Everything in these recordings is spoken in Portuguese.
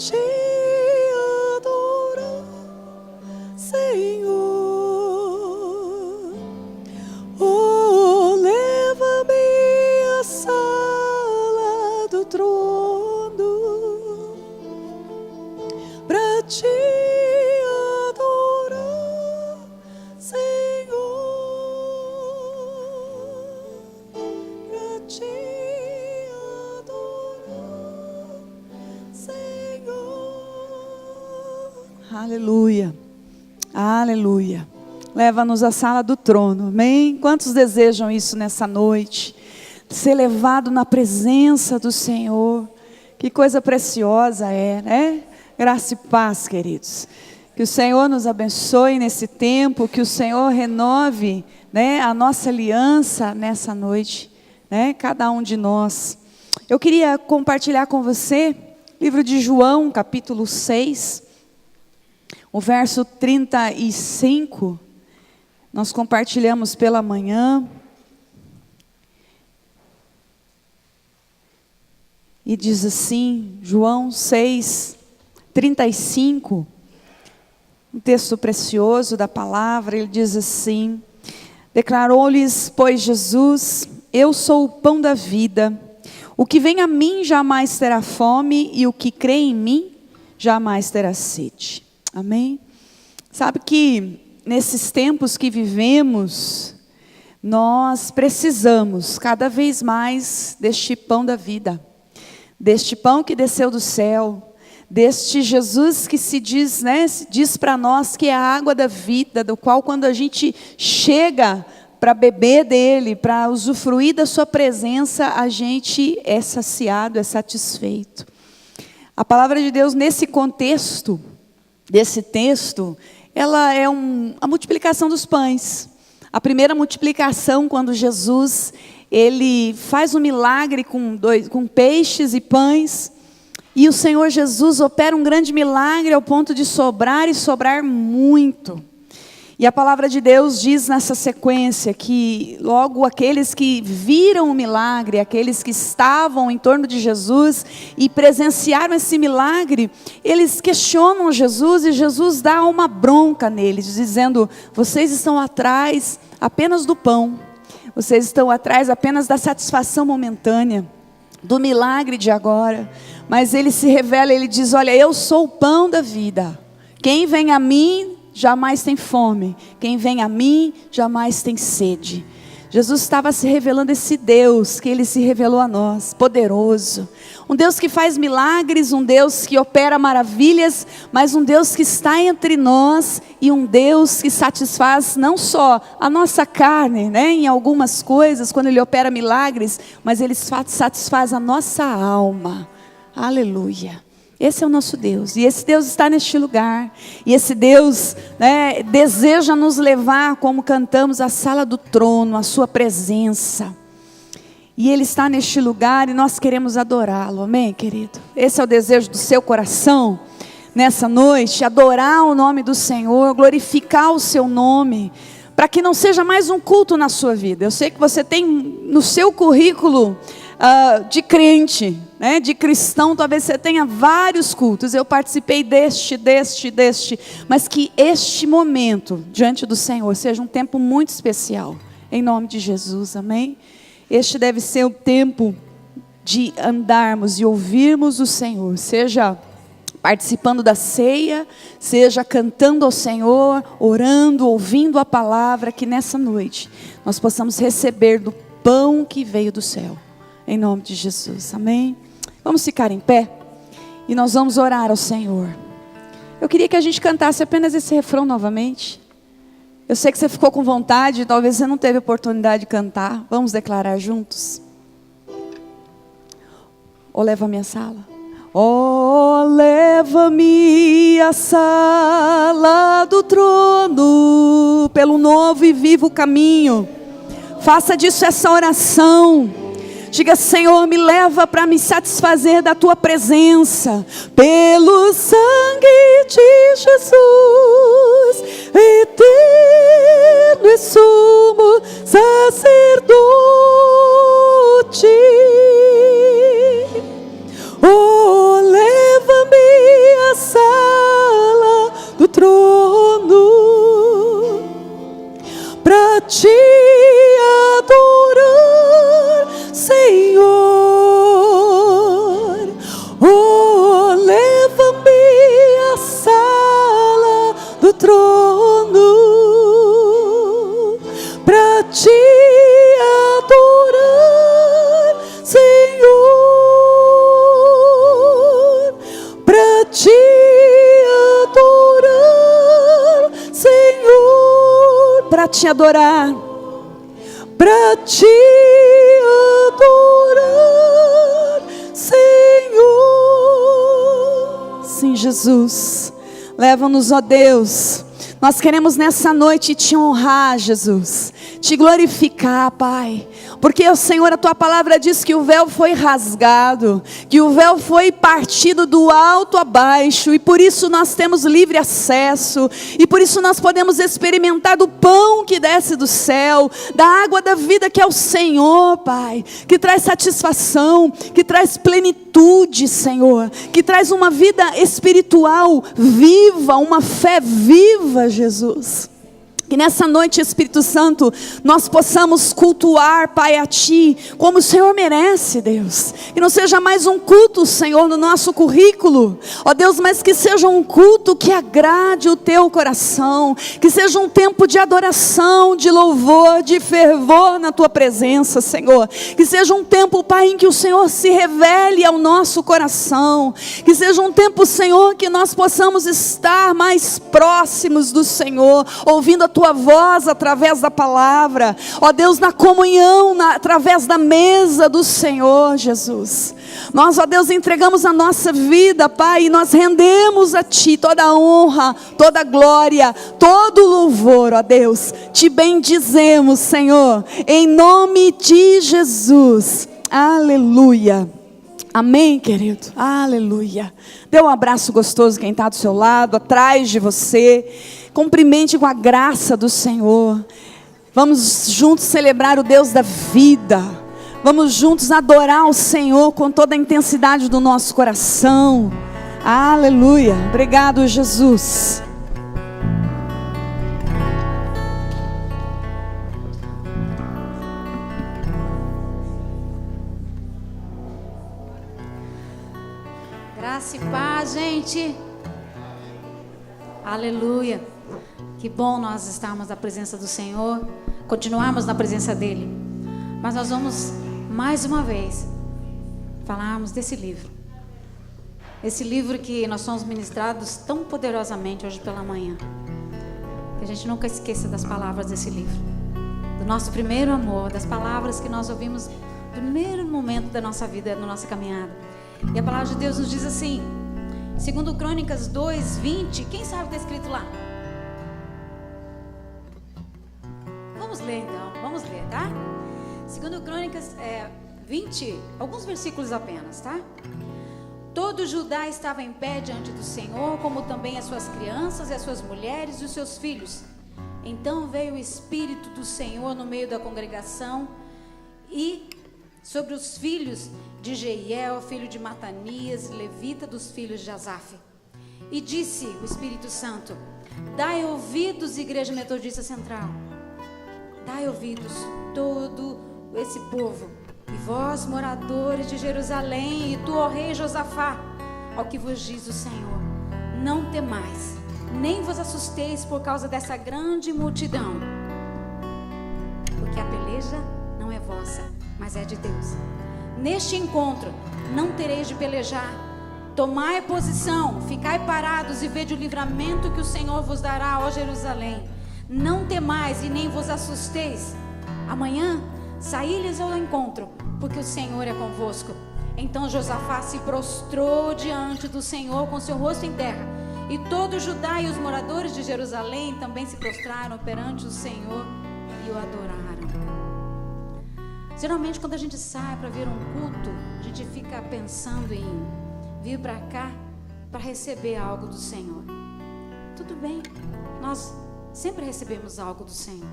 te adorar, Senhor. Oh, leva-me à sala do trono pra te adorar, Senhor, pra te adorar, Senhor. Aleluia, aleluia. Leva-nos à sala do trono, amém? Quantos desejam isso nessa noite? Ser levado na presença do Senhor. Que coisa preciosa é, né? Graça e paz, queridos. Que o Senhor nos abençoe nesse tempo, que o Senhor renove, né, a nossa aliança nessa noite, né? Cada um de nós. Eu queria compartilhar com você, livro de João, capítulo 6, o verso 35. Nós compartilhamos pela manhã. E diz assim, João 6, 35, um texto precioso da palavra. Ele diz assim: declarou-lhes, pois, Jesus: eu sou o pão da vida. O que vem a mim jamais terá fome, e o que crê em mim jamais terá sede. Amém? Sabe que nesses tempos que vivemos, nós precisamos cada vez mais deste pão da vida, deste pão que desceu do céu, deste Jesus que se diz, né, diz para nós que é a água da vida, do qual quando a gente chega para beber dele, para usufruir da sua presença, a gente é saciado, é satisfeito. A palavra de Deus nesse contexto, desse texto, ela é a multiplicação dos pães. A primeira multiplicação, quando Jesus, ele faz um milagre com peixes e pães, e o Senhor Jesus opera um grande milagre ao ponto de sobrar e sobrar muito. E a palavra de Deus diz nessa sequência que logo aqueles que viram o milagre, aqueles que estavam em torno de Jesus e presenciaram esse milagre, eles questionam Jesus e Jesus dá uma bronca neles, dizendo: vocês estão atrás apenas do pão, vocês estão atrás apenas da satisfação momentânea, do milagre de agora. Mas ele se revela, ele diz: olha, eu sou o pão da vida, quem vem a mim jamais tem fome, quem vem a mim jamais tem sede. Jesus estava se revelando esse Deus que ele se revelou a nós, poderoso, um Deus que faz milagres, um Deus que opera maravilhas, mas um Deus que está entre nós e um Deus que satisfaz não só a nossa carne, né, em algumas coisas, quando ele opera milagres, mas ele satisfaz a nossa alma. Aleluia. Esse é o nosso Deus, e esse Deus está neste lugar, e esse Deus, né, deseja nos levar, como cantamos, à sala do trono, à sua presença, e Ele está neste lugar, e nós queremos adorá-lo, amém, querido? Esse é o desejo do seu coração, nessa noite, adorar o nome do Senhor, glorificar o seu nome, para que não seja mais um culto na sua vida. Eu sei que você tem no seu currículo de crente, né, de cristão, talvez você tenha vários cultos. Eu participei deste, mas que este momento diante do Senhor seja um tempo muito especial, em nome de Jesus, amém? Este deve ser o tempo de andarmos e ouvirmos o Senhor, seja participando da ceia, seja cantando ao Senhor, orando, ouvindo a palavra, que nessa noite nós possamos receber do pão que veio do céu, em nome de Jesus, amém? Vamos ficar em pé e nós vamos orar ao Senhor. Eu queria que a gente cantasse apenas esse refrão novamente. Eu sei que você ficou com vontade, talvez você não teve oportunidade de cantar. Vamos declarar juntos? Ou leva-me à sala. Oh, leva-me à sala do trono, pelo novo e vivo caminho. Faça disso essa oração. Diga: Senhor, me leva para me satisfazer da tua presença, pelo sangue de Jesus, eterno e sumo sacerdote. Oh, leva-me para te adorar, para te adorar, Senhor. Sim, Jesus, leva-nos, ó Deus. Nós queremos nessa noite te honrar, Jesus, te glorificar, Pai, porque, Senhor, a tua palavra diz que o véu foi rasgado, que o véu foi partido do alto a baixo, e por isso nós temos livre acesso, e por isso nós podemos experimentar do pão que desce do céu, da água da vida que é o Senhor, Pai, que traz satisfação, que traz plenitude, Senhor, que traz uma vida espiritual viva, uma fé viva, Jesus. Que nessa noite, Espírito Santo, nós possamos cultuar, Pai, a Ti, como o Senhor merece, Deus. Que não seja mais um culto, Senhor, no nosso currículo, ó Deus, mas que seja um culto que agrade o Teu coração. Que seja um tempo de adoração, de louvor, de fervor na Tua presença, Senhor. Que seja um tempo, Pai, em que o Senhor se revele ao nosso coração. Que seja um tempo, Senhor, que nós possamos estar mais próximos do Senhor, ouvindo a Tua voz através da palavra, ó Deus, na comunhão, através da mesa do Senhor, Jesus. Nós, ó Deus, entregamos a nossa vida, Pai, e nós rendemos a Ti toda a honra, toda a glória, todo o louvor, ó Deus. Te bendizemos, Senhor, em nome de Jesus. Aleluia. Amém, querido? Aleluia. Dê um abraço gostoso quem está do seu lado, atrás de você. Cumprimente com a graça do Senhor. Vamos juntos celebrar o Deus da vida. Vamos juntos adorar o Senhor com toda a intensidade do nosso coração. Aleluia. Obrigado, Jesus. Graça e paz, gente. Aleluia. Que bom nós estarmos na presença do Senhor, continuarmos na presença dEle. Mas nós vamos, mais uma vez, falarmos desse livro. Esse livro que nós somos ministrados tão poderosamente hoje pela manhã. Que a gente nunca esqueça das palavras desse livro. Do nosso primeiro amor, das palavras que nós ouvimos no primeiro momento da nossa vida, da nossa caminhada. E a palavra de Deus nos diz assim, segundo Crônicas 2:20, quem sabe o que está escrito lá? Vamos ler então, vamos ler, tá? Segundo Crônicas 20, alguns versículos apenas, tá? Todo Judá estava em pé diante do Senhor, como também as suas crianças e as suas mulheres e os seus filhos. Então veio o Espírito do Senhor no meio da congregação e sobre os filhos de Jeiel, filho de Matanias, levita dos filhos de Asaf. E disse o Espírito Santo: dai ouvidos, Igreja Metodista Central, dai ouvidos todo esse povo, e vós, moradores de Jerusalém, e tu, ó rei Josafá, ao que vos diz o Senhor: não temais, nem vos assusteis por causa dessa grande multidão, porque a peleja não é vossa, mas é de Deus. Neste encontro não tereis de pelejar. Tomai posição, ficai parados e vede o livramento que o Senhor vos dará, ó Jerusalém. Não temais e nem vos assusteis. Amanhã saí-lhes ao encontro, porque o Senhor é convosco. Então Josafá se prostrou diante do Senhor com seu rosto em terra, e todo Judá e os moradores de Jerusalém também se prostraram perante o Senhor e o adoraram. Geralmente quando a gente sai para ver um culto, a gente fica pensando em vir para cá para receber algo do Senhor. Tudo bem, nós sempre recebemos algo do Senhor,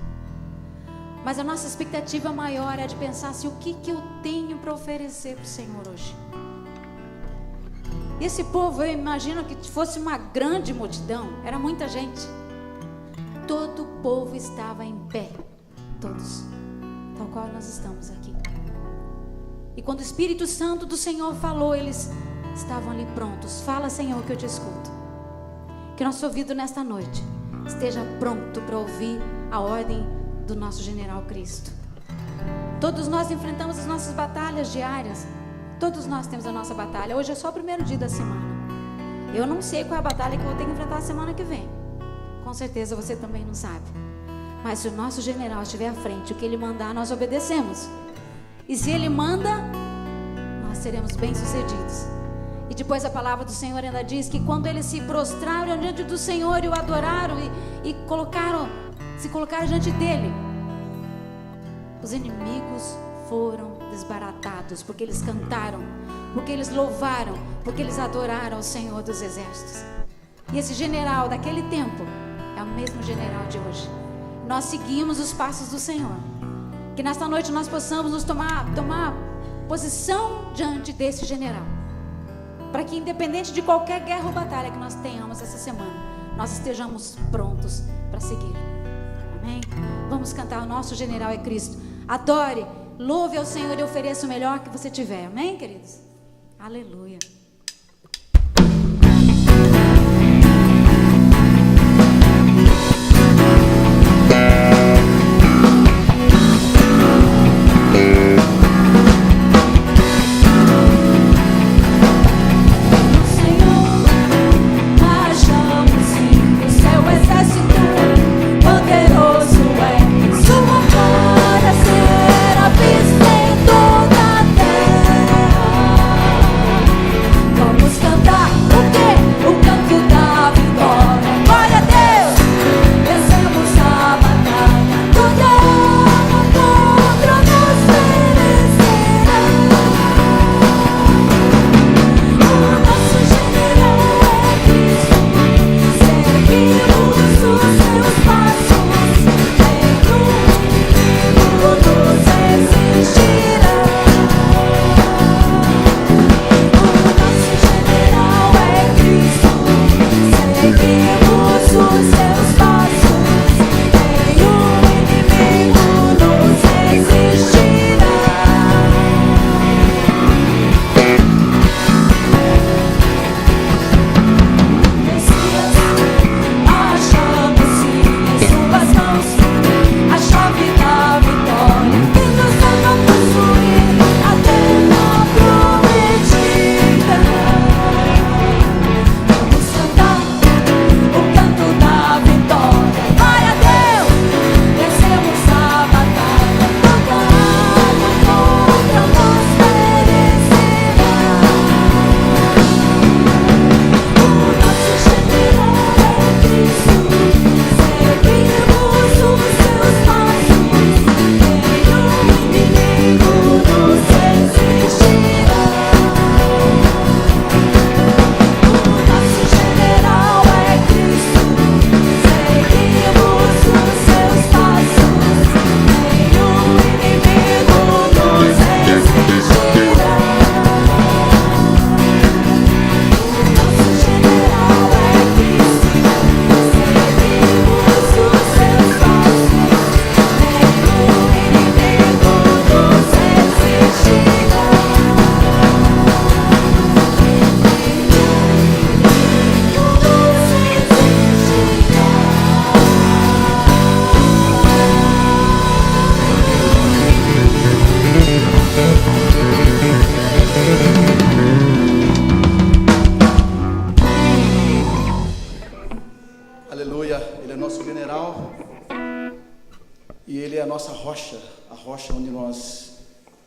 mas a nossa expectativa maior é de pensar assim: o que eu tenho para oferecer para o Senhor hoje? E esse povo, eu imagino que fosse uma grande multidão, era muita gente. Todo o povo estava em pé, todos, tal qual nós estamos aqui. E quando o Espírito Santo do Senhor falou, eles estavam ali prontos. Fala, Senhor, que eu te escuto. Que nosso ouvido nesta noite esteja pronto para ouvir a ordem do nosso general Cristo. Todos nós enfrentamos as nossas batalhas diárias. Todos nós temos a nossa batalha. Hoje é só o primeiro dia da semana. Eu não sei qual é a batalha que eu vou ter que enfrentar a semana que vem. Com certeza você também não sabe. Mas se o nosso general estiver à frente, o que ele mandar, nós obedecemos. E se ele manda, nós seremos bem-sucedidos. E depois a palavra do Senhor ainda diz que quando eles se prostraram diante do Senhor e o adoraram e se colocaram diante dele, os inimigos foram desbaratados, porque eles cantaram, porque eles louvaram, porque eles adoraram o Senhor dos exércitos. E esse general daquele tempo é o mesmo general de hoje. Nós seguimos os passos do Senhor. Que nesta noite nós possamos nos tomar posição diante desse general, para que independente de qualquer guerra ou batalha que nós tenhamos essa semana, nós estejamos prontos para segui-lo. Amém? Vamos cantar: o nosso general é Cristo. Adore, louve ao Senhor e ofereça o melhor que você tiver. Amém, queridos? Aleluia.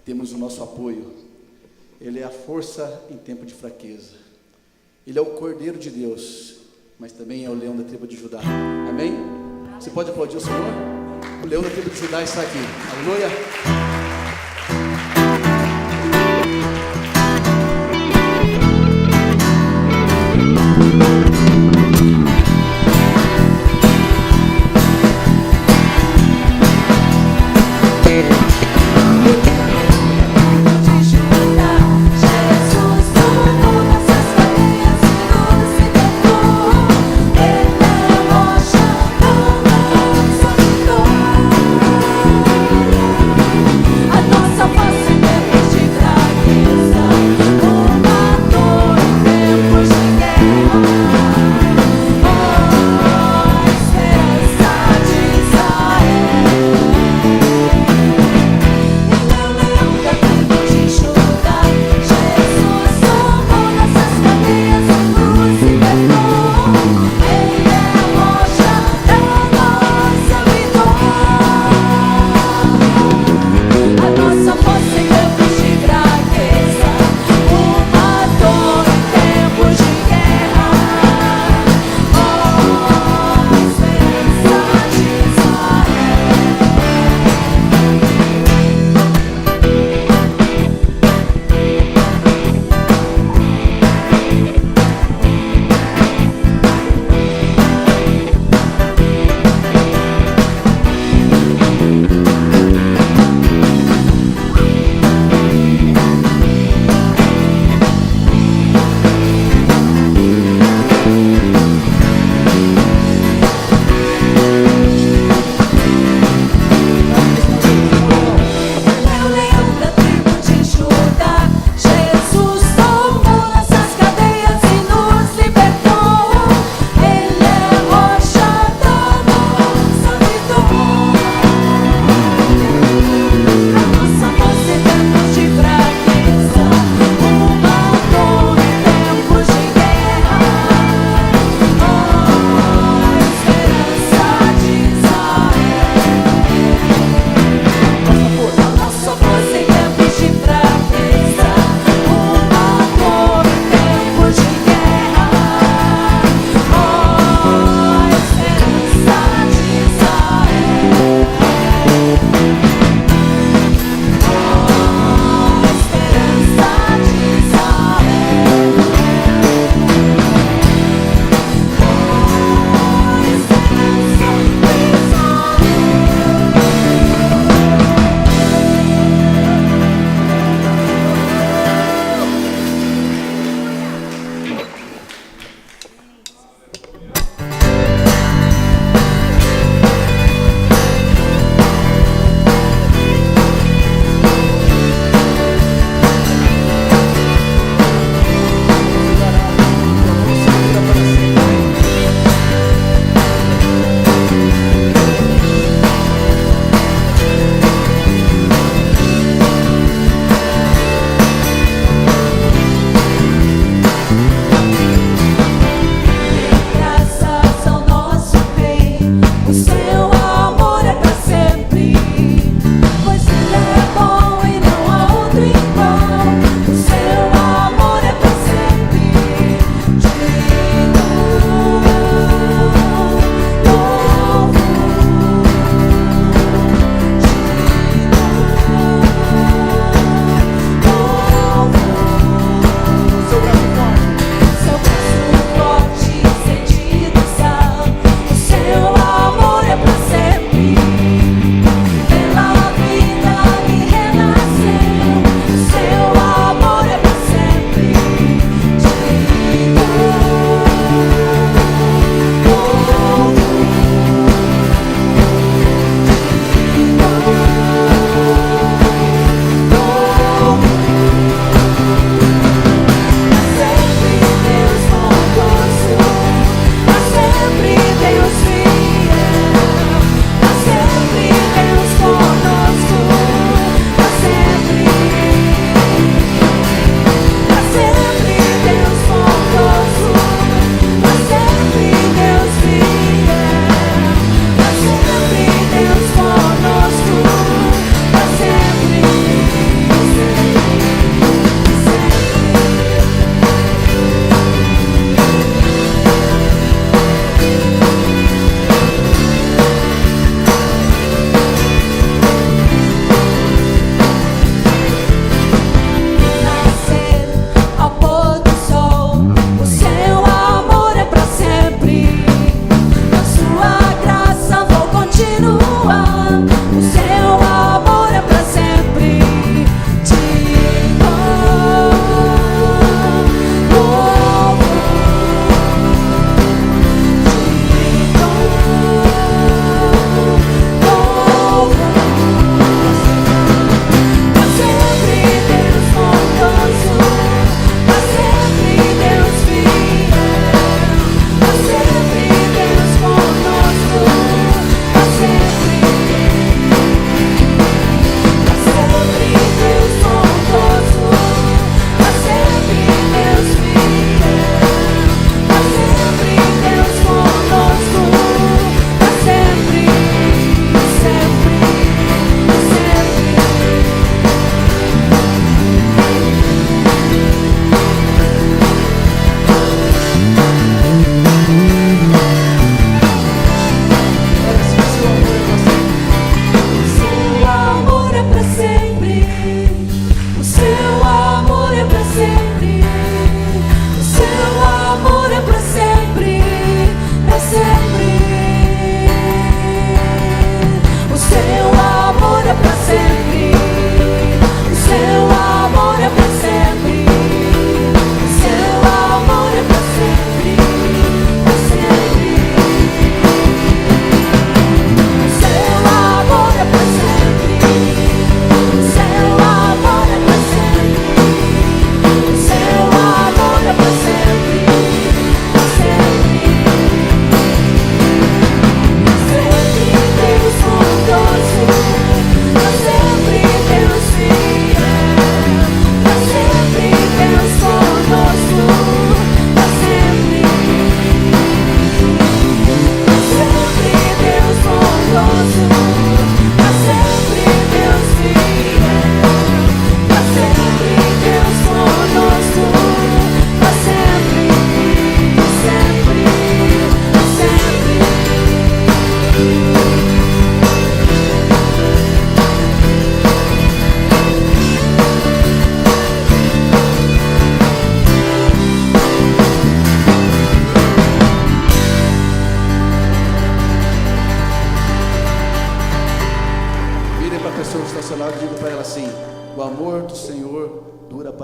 Temos o nosso apoio. Ele é a força em tempo de fraqueza. Ele é o Cordeiro de Deus, mas também é o leão da tribo de Judá. Amém? Você pode aplaudir o Senhor? O leão da tribo de Judá está aqui. Aleluia. Oh,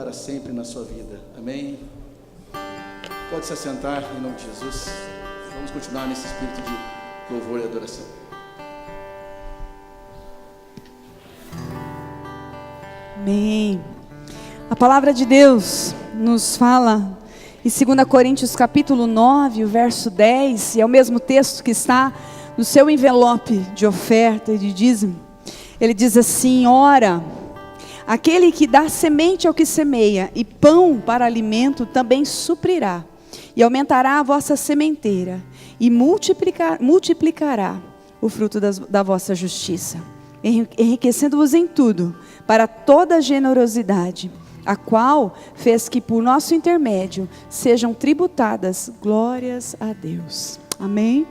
para sempre na sua vida. Amém? Pode se assentar em nome de Jesus. Vamos continuar nesse espírito de louvor e adoração. Amém. A palavra de Deus nos fala em 2 Coríntios capítulo 9, o verso 10, e é o mesmo texto que está no seu envelope de oferta e de dízimo. Ele diz assim: ora, aquele que dá semente ao que semeia e pão para alimento também suprirá e aumentará a vossa sementeira e multiplicará o fruto da vossa justiça, enriquecendo-vos em tudo para toda generosidade, a qual fez que por nosso intermédio sejam tributadas glórias a Deus. Amém?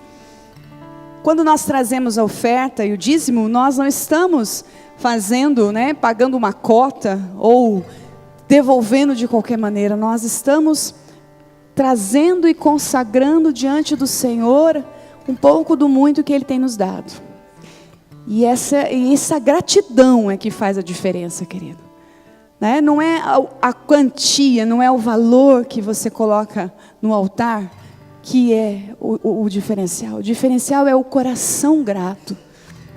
Quando nós trazemos a oferta e o dízimo, nós não estamos fazendo, pagando uma cota ou devolvendo de qualquer maneira. Nós estamos trazendo e consagrando diante do Senhor um pouco do muito que Ele tem nos dado. E essa gratidão é que faz a diferença, querido. Não é a quantia, não é o valor que você coloca no altar que é o diferencial. O diferencial é o coração grato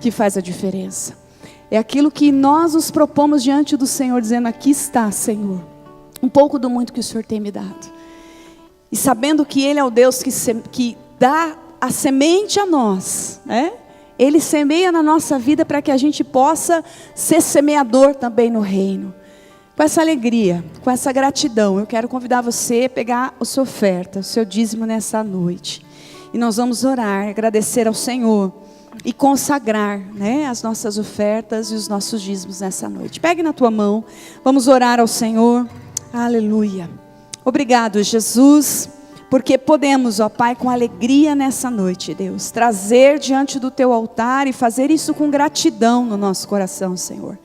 que faz a diferença. É aquilo que nós nos propomos diante do Senhor, dizendo: aqui está, Senhor, um pouco do muito que o Senhor tem me dado. E sabendo que Ele é o Deus que dá a semente a nós, Ele semeia na nossa vida para que a gente possa ser semeador também no reino. Com essa alegria, com essa gratidão, eu quero convidar você a pegar a sua oferta, o seu dízimo nessa noite. E nós vamos orar, agradecer ao Senhor e consagrar as nossas ofertas e os nossos dízimos nessa noite. Pegue na tua mão, vamos orar ao Senhor. Aleluia. Obrigado, Jesus, porque podemos, ó Pai, com alegria nessa noite, Deus, trazer diante do Teu altar e fazer isso com gratidão no nosso coração, Senhor.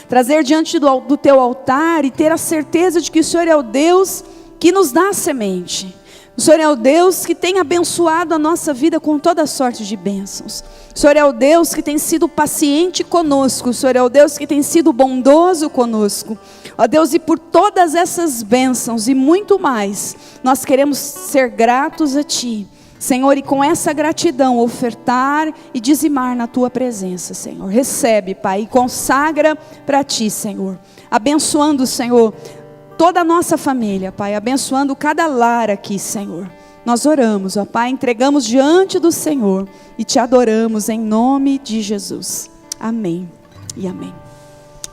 Trazer diante do Teu altar e ter a certeza de que o Senhor é o Deus que nos dá a semente. O Senhor é o Deus que tem abençoado a nossa vida com toda sorte de bênçãos. O Senhor é o Deus que tem sido paciente conosco. O Senhor é o Deus que tem sido bondoso conosco. Ó Deus, e por todas essas bênçãos e muito mais, nós queremos ser gratos a Ti, Senhor, e com essa gratidão ofertar e dizimar na Tua presença, Senhor. Recebe, Pai, e consagra para Ti, Senhor. Abençoando, Senhor, toda a nossa família, Pai, abençoando cada lar aqui, Senhor. Nós oramos, ó Pai, entregamos diante do Senhor e Te adoramos em nome de Jesus. Amém e amém.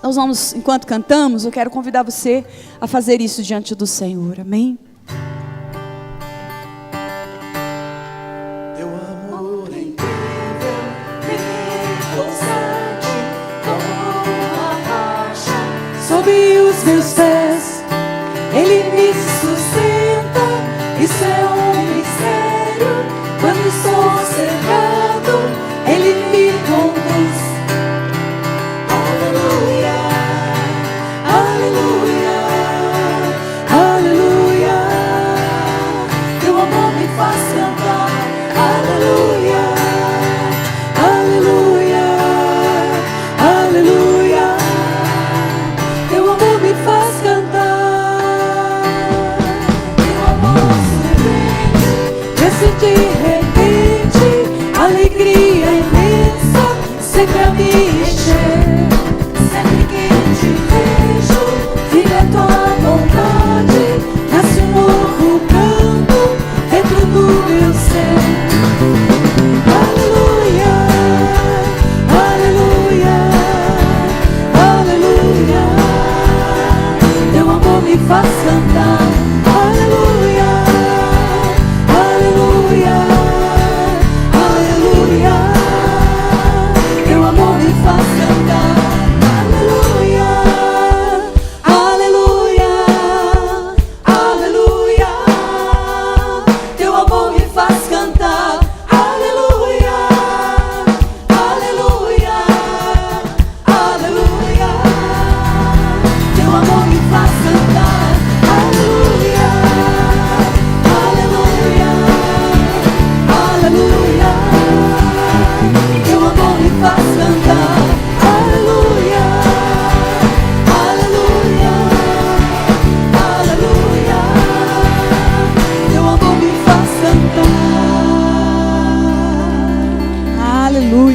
Nós vamos, enquanto cantamos, eu quero convidar você a fazer isso diante do Senhor, amém? Teu amor é incrível, repousante como uma rocha Sob os meus pés, Ele me sustenta, isso é um mistério. Quando estou cercado, Ele me conduz. Aleluia, aleluia, aleluia.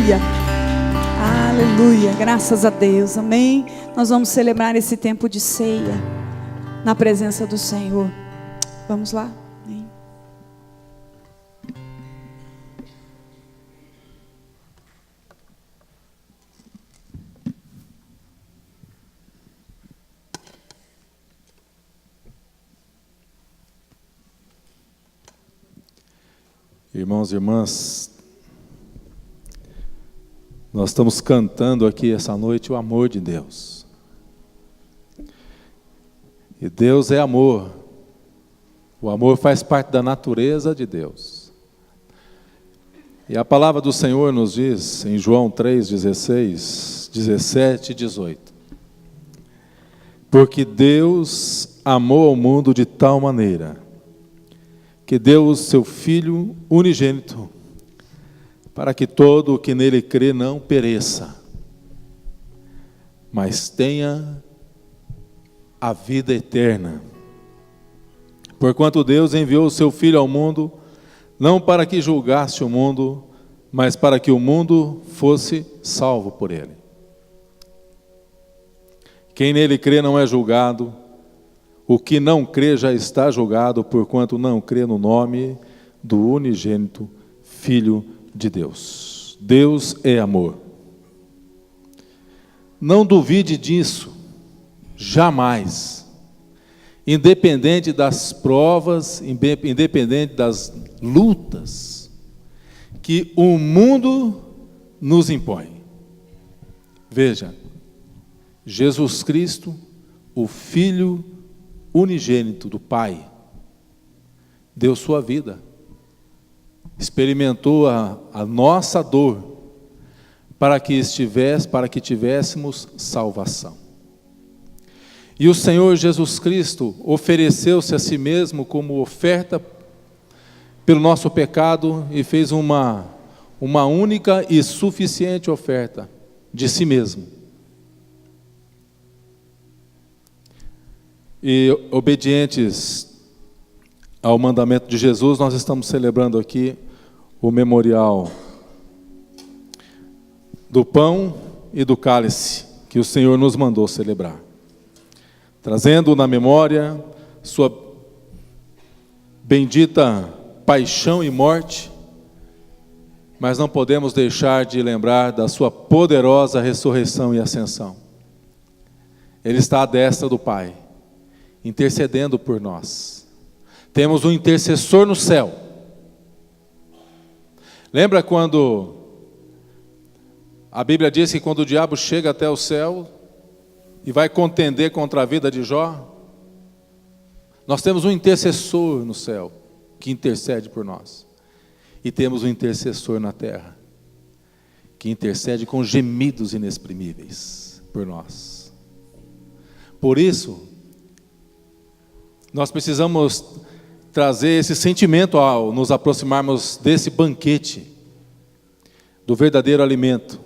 Aleluia. Aleluia. Graças a Deus. Amém. Nós vamos celebrar esse tempo de ceia na presença do Senhor. Vamos lá. Amém. Irmãos e irmãs, nós estamos cantando aqui essa noite o amor de Deus. E Deus é amor. O amor faz parte da natureza de Deus. E a palavra do Senhor nos diz em João 3:16, 17 e 18. Porque Deus amou ao mundo de tal maneira que deu o seu Filho unigênito, para que todo o que nele crê não pereça, mas tenha a vida eterna. Porquanto Deus enviou o seu Filho ao mundo, não para que julgasse o mundo, mas para que o mundo fosse salvo por ele. Quem nele crê não é julgado, o que não crê já está julgado, porquanto não crê no nome do unigênito Filho de Deus. Deus é amor. Não duvide disso, jamais. Independente das provas, independente das lutas que o mundo nos impõe. Veja, Jesus Cristo, o Filho unigênito do Pai, deu sua vida, experimentou a nossa dor, para que tivéssemos salvação. E o Senhor Jesus Cristo ofereceu-se a si mesmo como oferta pelo nosso pecado e fez uma única e suficiente oferta de si mesmo. E obedientes ao mandamento de Jesus, nós estamos celebrando aqui o memorial do pão e do cálice que o Senhor nos mandou celebrar, trazendo na memória sua bendita paixão e morte, mas não podemos deixar de lembrar da sua poderosa ressurreição e ascensão. Ele está à destra do Pai, intercedendo por nós. Temos um intercessor no céu. Lembra quando a Bíblia diz que quando o diabo chega até o céu e vai contender contra a vida de Jó? Nós temos um intercessor no céu que intercede por nós. E temos um intercessor na terra que intercede com gemidos inexprimíveis por nós. Por isso, nós precisamos trazer esse sentimento ao nos aproximarmos desse banquete, do verdadeiro alimento,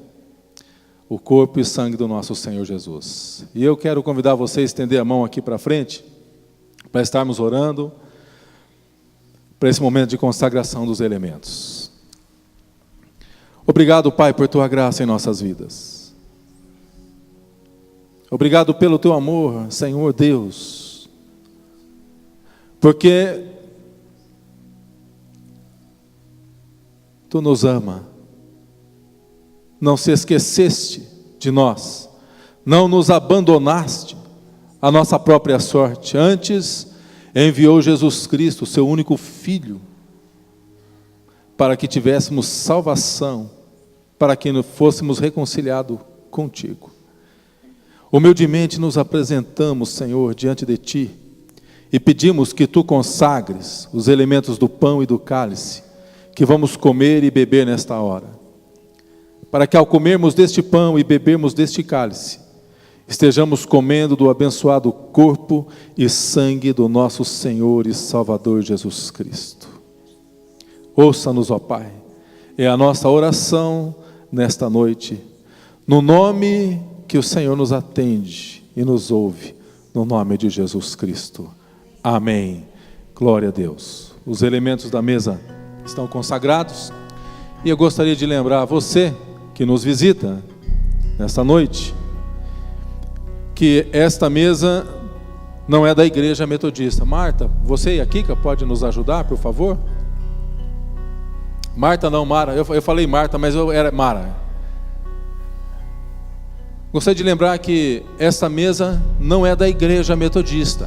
o corpo e sangue do nosso Senhor Jesus. E eu quero convidar você a estender a mão aqui para frente, para estarmos orando, para esse momento de consagração dos elementos. Obrigado, Pai, por Tua graça em nossas vidas. Obrigado pelo Teu amor, Senhor Deus, porque Tu nos ama, não se esqueceste de nós, não nos abandonaste à nossa própria sorte, antes enviou Jesus Cristo, Seu único Filho, para que tivéssemos salvação, para que fôssemos reconciliados contigo. Humildemente nos apresentamos, Senhor, diante de Ti, e pedimos que Tu consagres os elementos do pão e do cálice, que vamos comer e beber nesta hora, para que ao comermos deste pão e bebermos deste cálice, estejamos comendo do abençoado corpo e sangue do nosso Senhor e Salvador Jesus Cristo. Ouça-nos, ó Pai, é a nossa oração nesta noite, no nome que o Senhor nos atende e nos ouve, no nome de Jesus Cristo. Amém. Glória a Deus. Os elementos da mesa estão consagrados. E eu gostaria de lembrar a você que nos visita nesta noite, que esta mesa não é da igreja metodista. Marta, você e a Kika pode nos ajudar, por favor? Marta não, Mara, eu falei Marta, mas eu era Mara. Gostaria de lembrar que esta mesa não é da igreja metodista.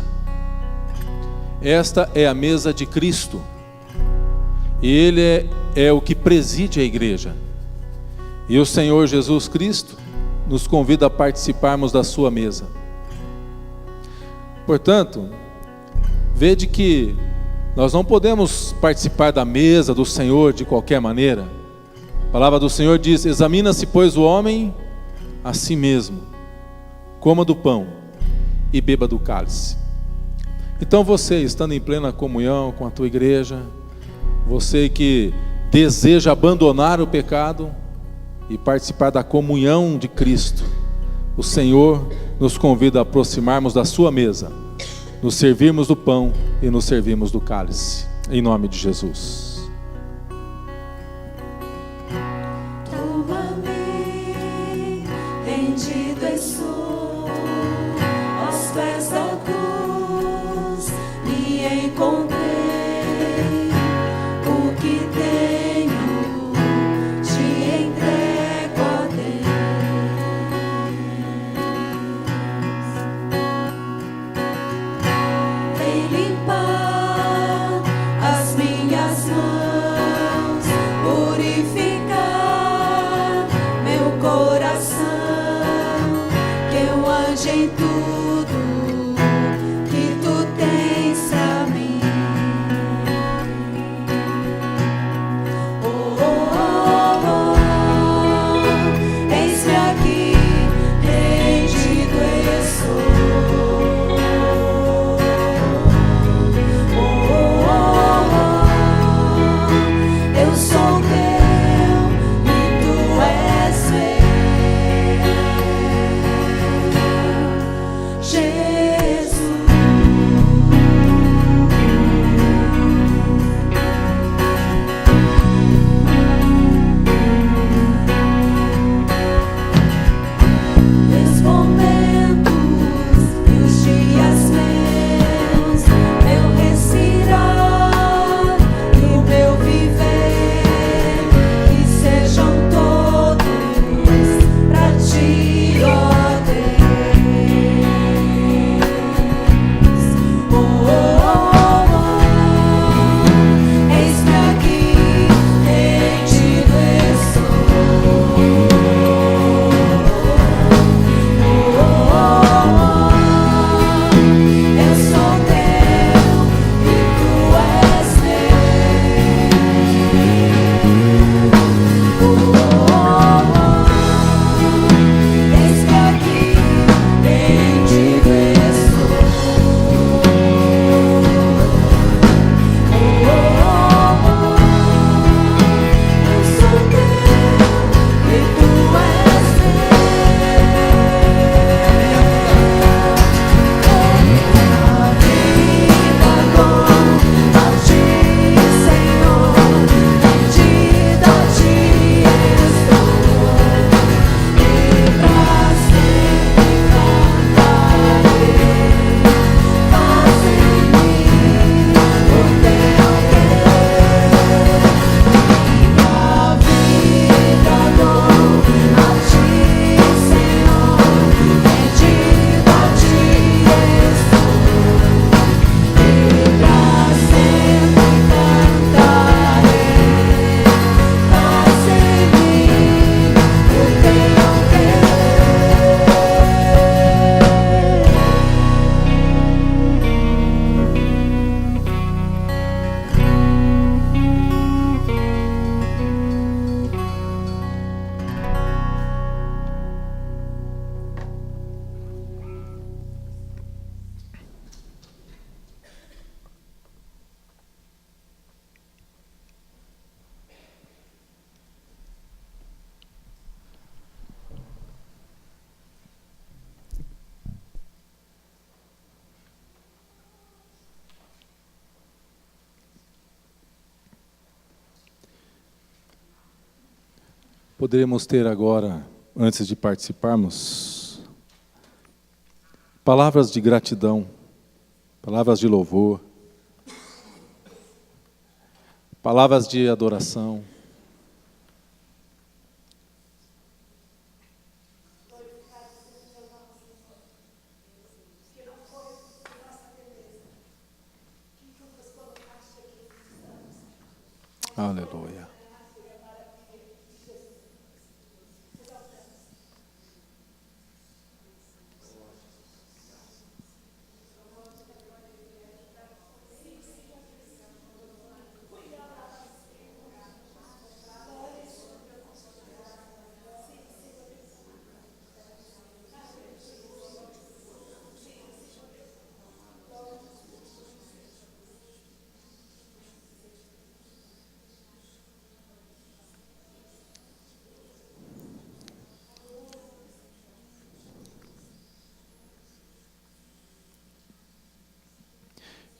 Esta é a mesa de Cristo. E Ele é o que preside a igreja. E o Senhor Jesus Cristo nos convida a participarmos da sua mesa. Portanto, vede que nós não podemos participar da mesa do Senhor de qualquer maneira. A palavra do Senhor diz: examina-se, pois, o homem a si mesmo, coma do pão e beba do cálice. Então você, estando em plena comunhão com a tua igreja, você que deseja abandonar o pecado e participar da comunhão de Cristo, o Senhor nos convida a aproximarmos da sua mesa, nos servirmos do pão e nos servirmos do cálice, em nome de Jesus. Toma-me, rendido estou, aos pés da cruz me encontrei. O que tenho te entrego a Deus. Vem limpar as minhas mãos. Poderíamos ter agora, antes de participarmos, palavras de gratidão, palavras de louvor, palavras de adoração. Aleluia.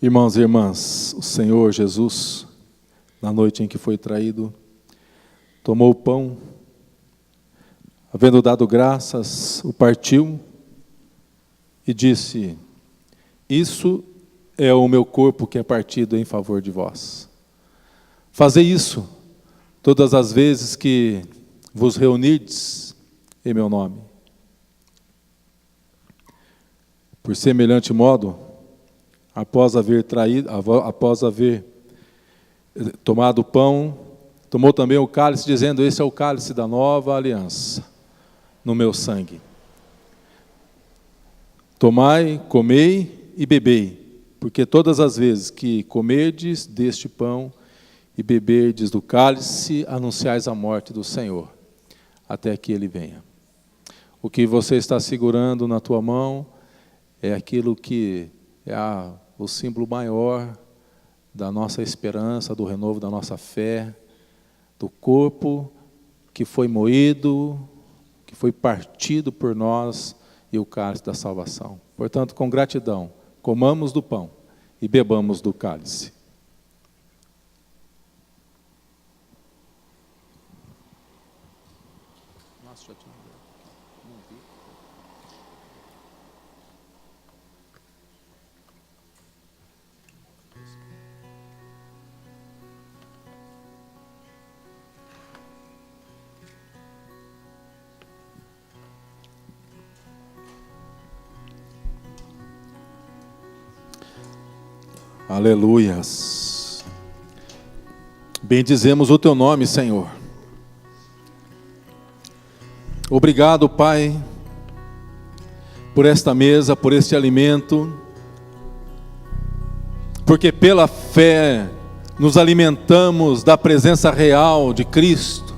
Irmãos e irmãs, o Senhor Jesus, na noite em que foi traído, tomou o pão, havendo dado graças, o partiu e disse: isso é o meu corpo que é partido em favor de vós. Fazei isso todas as vezes que vos reunirdes em meu nome. Por semelhante modo, após haver tomado o pão, tomou também o cálice, dizendo: esse é o cálice da nova aliança, no meu sangue. Tomai, comei e bebei, porque todas as vezes que comerdes deste pão e beberdes do cálice, anunciais a morte do Senhor, até que Ele venha. O que você está segurando na tua mão é aquilo que é o símbolo maior da nossa esperança, do renovo da nossa fé, do corpo que foi moído, que foi partido por nós, e o cálice da salvação. Portanto, com gratidão, comamos do pão e bebamos do cálice. Aleluias. Bendizemos o teu nome, Senhor. Obrigado, Pai, por esta mesa, por este alimento, porque pela fé nos alimentamos da presença real de Cristo.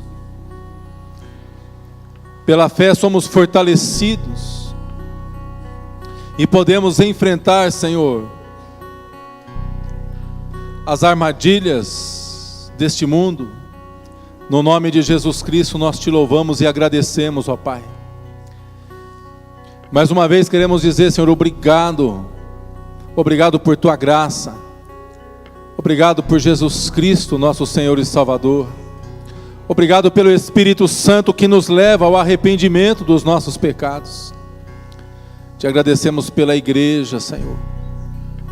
Pela fé somos fortalecidos e podemos enfrentar, Senhor, as armadilhas deste mundo. No nome de Jesus Cristo nós te louvamos e agradecemos, ó Pai. Mais uma vez queremos dizer, Senhor, obrigado. Obrigado por tua graça. Obrigado por Jesus Cristo, nosso Senhor e Salvador. Obrigado pelo Espírito Santo que nos leva ao arrependimento dos nossos pecados. Te agradecemos pela igreja, Senhor.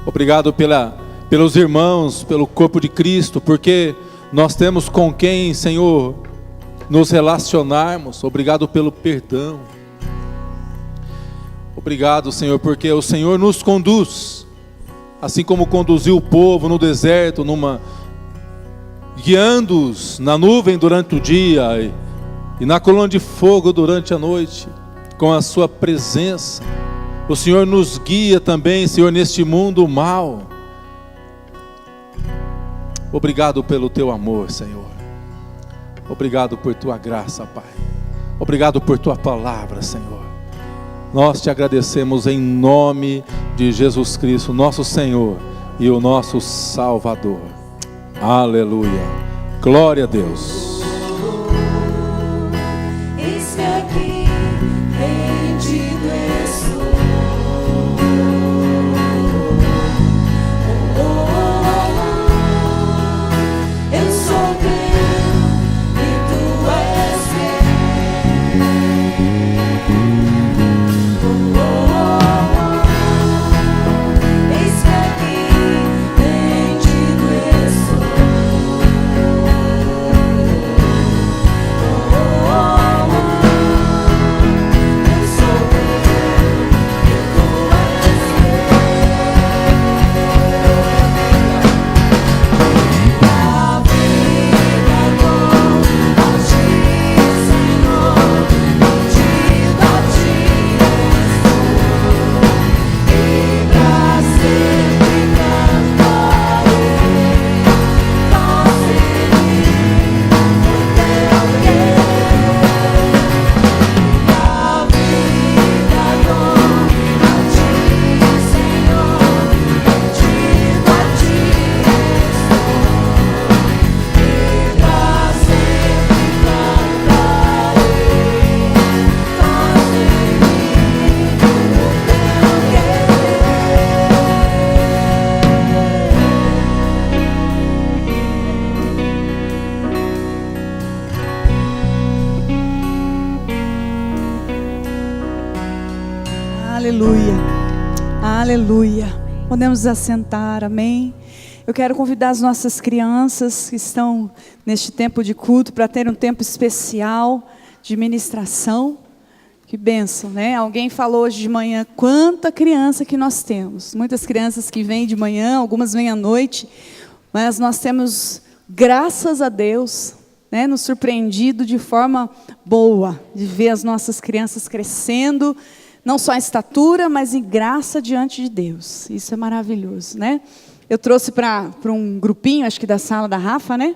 Obrigado pelos irmãos, pelo corpo de Cristo, porque nós temos com quem, Senhor, nos relacionarmos. Obrigado pelo perdão. Obrigado, Senhor, porque o Senhor nos conduz, assim como conduziu o povo no deserto, guiando-os na nuvem durante o dia e na coluna de fogo durante a noite, com a sua presença. O Senhor nos guia também, Senhor, neste mundo mau. Obrigado pelo teu amor, Senhor. Obrigado por tua graça, Pai. Obrigado por tua palavra, Senhor. Nós te agradecemos em nome de Jesus Cristo, nosso Senhor e o nosso Salvador. Aleluia. Glória a Deus. Eis que aqui rendido estou. Eu sou teu e tu és meu. Aleluia. Podemos nos assentar, amém? Eu quero convidar as nossas crianças que estão neste tempo de culto para ter um tempo especial de ministração. Que bênção, né? Alguém falou hoje de manhã, quanta criança que nós temos. Muitas crianças que vêm de manhã, algumas vêm à noite, mas nós temos, graças a Deus, né, nos surpreendido de forma boa, de ver as nossas crianças crescendo, não só em estatura, mas em graça diante de Deus. Isso é maravilhoso, né? Eu trouxe para um grupinho, acho que da sala da Rafa, né?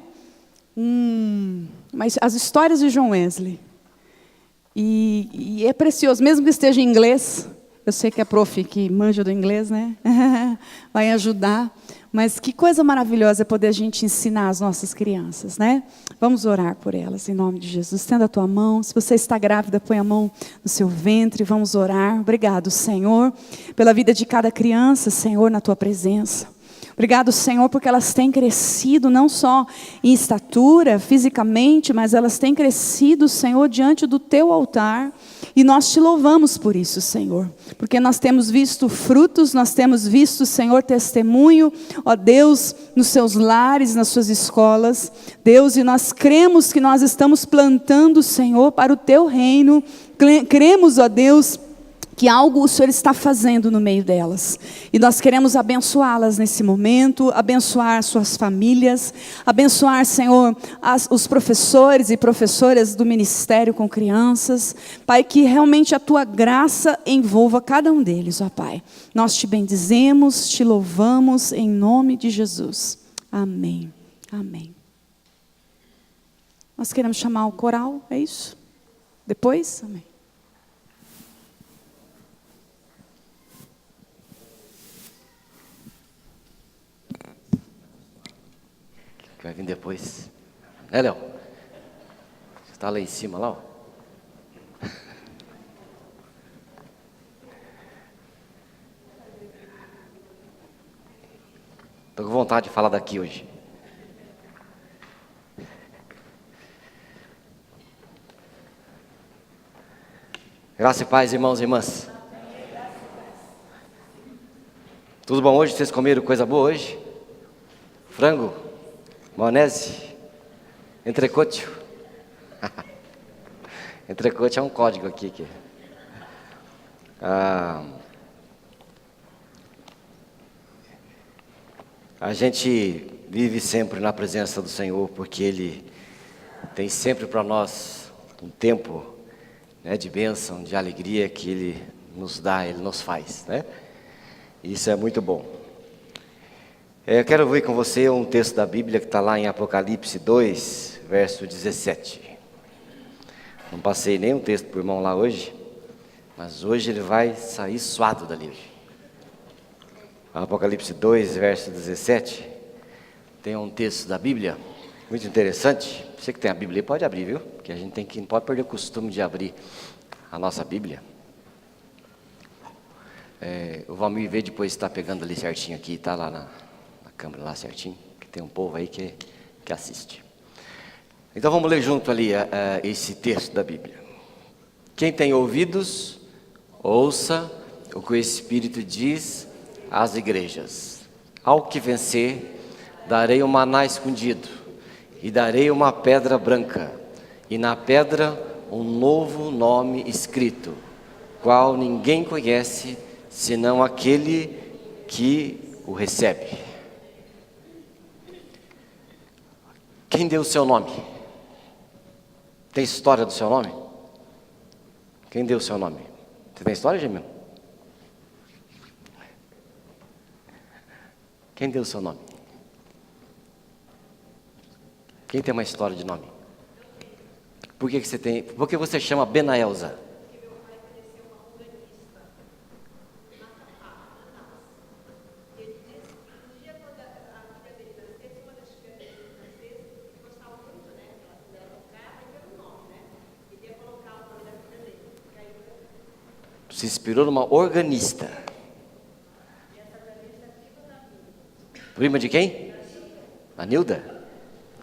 Mas as histórias de John Wesley. E é precioso, mesmo que esteja em inglês. Eu sei que a prof que manja do inglês, né? Vai ajudar. Mas que coisa maravilhosa é poder a gente ensinar as nossas crianças, né? Vamos orar por elas, em nome de Jesus. Estenda a tua mão. Se você está grávida, põe a mão no seu ventre. Vamos orar. Obrigado, Senhor, pela vida de cada criança, Senhor, na tua presença. Obrigado, Senhor, porque elas têm crescido não só em estatura, fisicamente, mas elas têm crescido, Senhor, diante do teu altar. E nós te louvamos por isso, Senhor, porque nós temos visto frutos, nós temos visto, Senhor, testemunho, ó Deus, nos seus lares, nas suas escolas, Deus, e nós cremos que nós estamos plantando, Senhor, para o teu reino. Cremos, ó Deus, que algo o Senhor está fazendo no meio delas. E nós queremos abençoá-las nesse momento, abençoar suas famílias, abençoar, Senhor, os professores e professoras do ministério com crianças. Pai, que realmente a tua graça envolva cada um deles, ó Pai. Nós te bendizemos, te louvamos em nome de Jesus. Amém. Amém. Nós queremos chamar o coral, é isso? Depois? Amém. Que vai vir depois, né, Léo? Você está lá em cima, lá, ó. Estou com vontade de falar daqui hoje. Graça e paz, irmãos e irmãs. Tudo bom hoje? Vocês comeram coisa boa hoje? Frango? Maionese? Entrecôte? Entrecôte é um código aqui. A gente vive sempre na presença do Senhor, porque Ele tem sempre para nós um tempo, né, de bênção, de alegria que Ele nos dá, Ele nos faz, né? Isso é muito bom. Eu quero ver com você um texto da Bíblia que está lá em Apocalipse 2, verso 17. Não passei nenhum texto para o irmão lá hoje, mas hoje ele vai sair suado dali. Apocalipse 2, verso 17, tem um texto da Bíblia muito interessante. Você que tem a Bíblia pode abrir, viu? Porque a gente não pode perder o costume de abrir a nossa Bíblia. O Valmir vê depois está pegando ali certinho aqui, está lá na câmera lá certinho, que tem um povo aí que assiste. Então vamos ler junto ali esse texto da Bíblia. Quem tem ouvidos, ouça o que o Espírito diz às igrejas. Ao que vencer, darei um maná escondido, e darei uma pedra branca, e na pedra um novo nome escrito, qual ninguém conhece, senão aquele que o recebe. Quem deu o seu nome? Tem história do seu nome? Quem deu o seu nome? Você tem história, Gemil? Quem deu o seu nome? Quem tem uma história de nome? Por que você tem? Por que você chama Benaelza? Se inspirou numa organista. Prima de quem? A Nilda?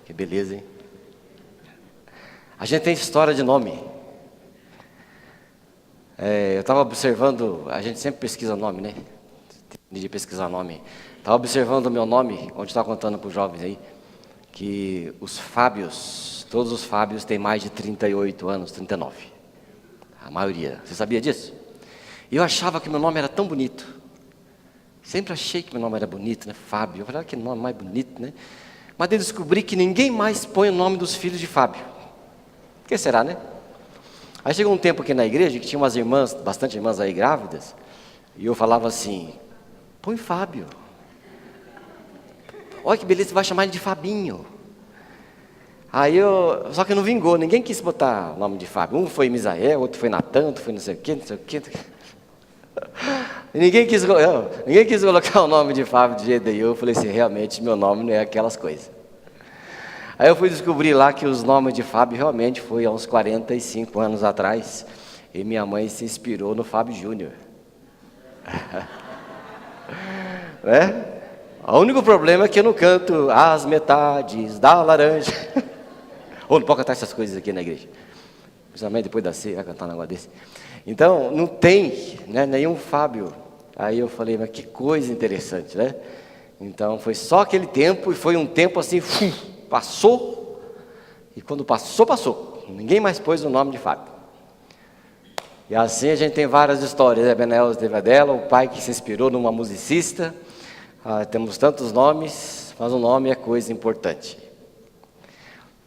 Que beleza, hein? A gente tem história de nome. Eu estava observando, a gente sempre pesquisa nome, né? de pesquisar nome. Estava observando o meu nome, onde estava contando para os jovens aí, que os Fábios, todos os Fábios têm mais de 38 anos, 39. A maioria. Você sabia disso? E eu achava que meu nome era tão bonito. Sempre achei que meu nome era bonito, né? Fábio. Eu falei, que nome mais bonito, né? Mas eu descobri que ninguém mais põe o nome dos filhos de Fábio. Por que será, né? Aí chegou um tempo aqui na igreja que tinha umas irmãs, bastante irmãs aí grávidas, e eu falava assim, põe Fábio. Olha que beleza, você vai chamar ele de Fabinho. Só que não vingou, ninguém quis botar o nome de Fábio. Um foi Misael, outro foi Natan, outro foi não sei o quê. Ninguém quis colocar o nome de Fábio de jeito nenhum. Eu falei assim, realmente meu nome não é aquelas coisas. Aí eu fui descobrir lá que os nomes de Fábio realmente foi há uns 45 anos atrás. E minha mãe se inspirou no Fábio Júnior. Né? O único problema é que eu não canto as metades da laranja. Ou não pode cantar essas coisas aqui na igreja. Principalmente depois da ceia, vai cantar um negócio desse. Então, não tem, né, nenhum Fábio. Aí eu falei, mas que coisa interessante, né? Então, foi só aquele tempo, e foi um tempo assim, passou. E quando passou, passou. Ninguém mais pôs o nome de Fábio. E assim a gente tem várias histórias. A Benel teve a dela, o pai que se inspirou numa musicista. Temos tantos nomes, mas o nome é coisa importante.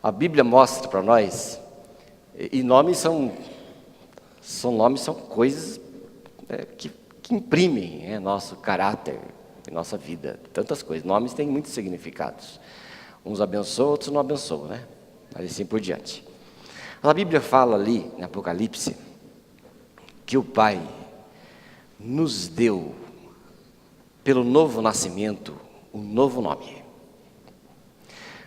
A Bíblia mostra para nós, e nomes são coisas que imprimem nosso caráter, nossa vida, tantas coisas. Nomes têm muitos significados. Uns abençoam, outros não abençoam, né? Mas assim por diante. A Bíblia fala ali, em Apocalipse, que o Pai nos deu, pelo novo nascimento, um novo nome.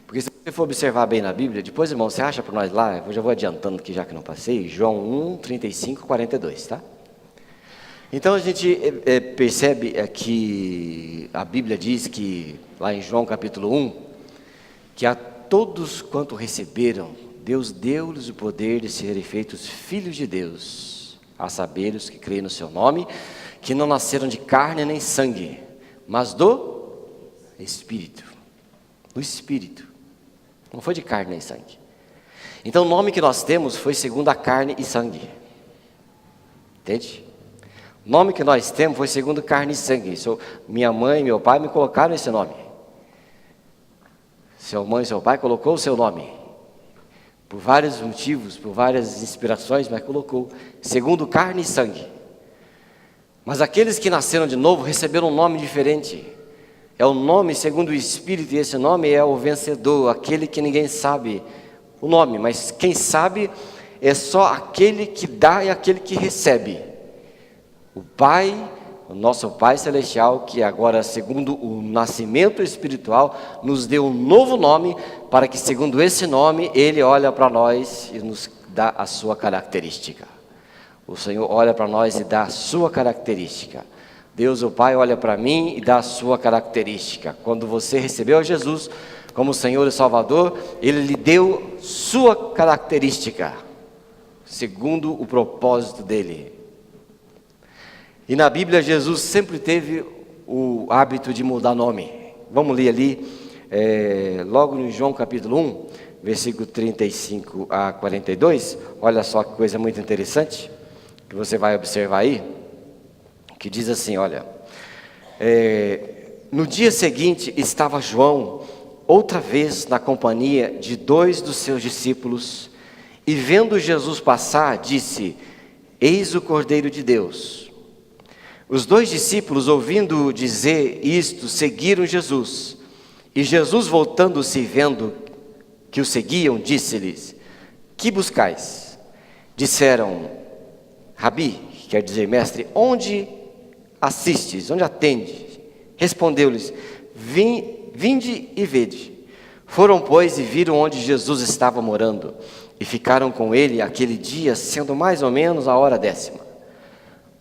Porque se você for observar bem na Bíblia, depois, irmão, você acha para nós lá, eu já vou adiantando aqui já que não passei, João 1, 35, 42, tá? Então a gente percebe que a Bíblia diz que, lá em João capítulo 1, que a todos quanto receberam, Deus deu-lhes o poder de serem feitos filhos de Deus, a saber os que creem no seu nome, que não nasceram de carne nem sangue, mas do Espírito. Do Espírito. Não foi de carne nem sangue. Então o nome que nós temos foi segundo a carne e sangue. Entende? O nome que nós temos foi segundo carne e sangue. Minha mãe e meu pai me colocaram esse nome. Sua mãe e seu pai colocou o seu nome. Por vários motivos, por várias inspirações, mas colocou. Segundo carne e sangue. Mas aqueles que nasceram de novo receberam um nome diferente. É o nome segundo o Espírito, e esse nome é o vencedor, aquele que ninguém sabe o nome, mas quem sabe é só aquele que dá e aquele que recebe. O Pai, o nosso Pai Celestial, que agora, segundo o nascimento espiritual, nos deu um novo nome, para que, segundo esse nome, Ele olha para nós e nos dá a sua característica. O Senhor olha para nós e dá a sua característica. Deus, o Pai, olha para mim e dá a sua característica. Quando você recebeu a Jesus como Senhor e Salvador, Ele lhe deu sua característica, segundo o propósito dEle. E na Bíblia, Jesus sempre teve o hábito de mudar nome. Vamos ler ali, logo em João capítulo 1, versículo 35 a 42. Olha só que coisa muito interessante, que você vai observar aí, que diz assim, olha, no dia seguinte estava João outra vez na companhia de 2 dos seus discípulos, e vendo Jesus passar, disse, eis o Cordeiro de Deus. Os 2 discípulos, ouvindo dizer isto, seguiram Jesus, e Jesus, voltando-se e vendo que o seguiam, disse-lhes, que buscais? Disseram, Rabi, que quer dizer mestre, onde assistes, onde atendes? Respondeu-lhes, vinde e vede. Foram, pois, e viram onde Jesus estava morando, e ficaram com ele aquele dia, sendo mais ou menos a hora 10ª.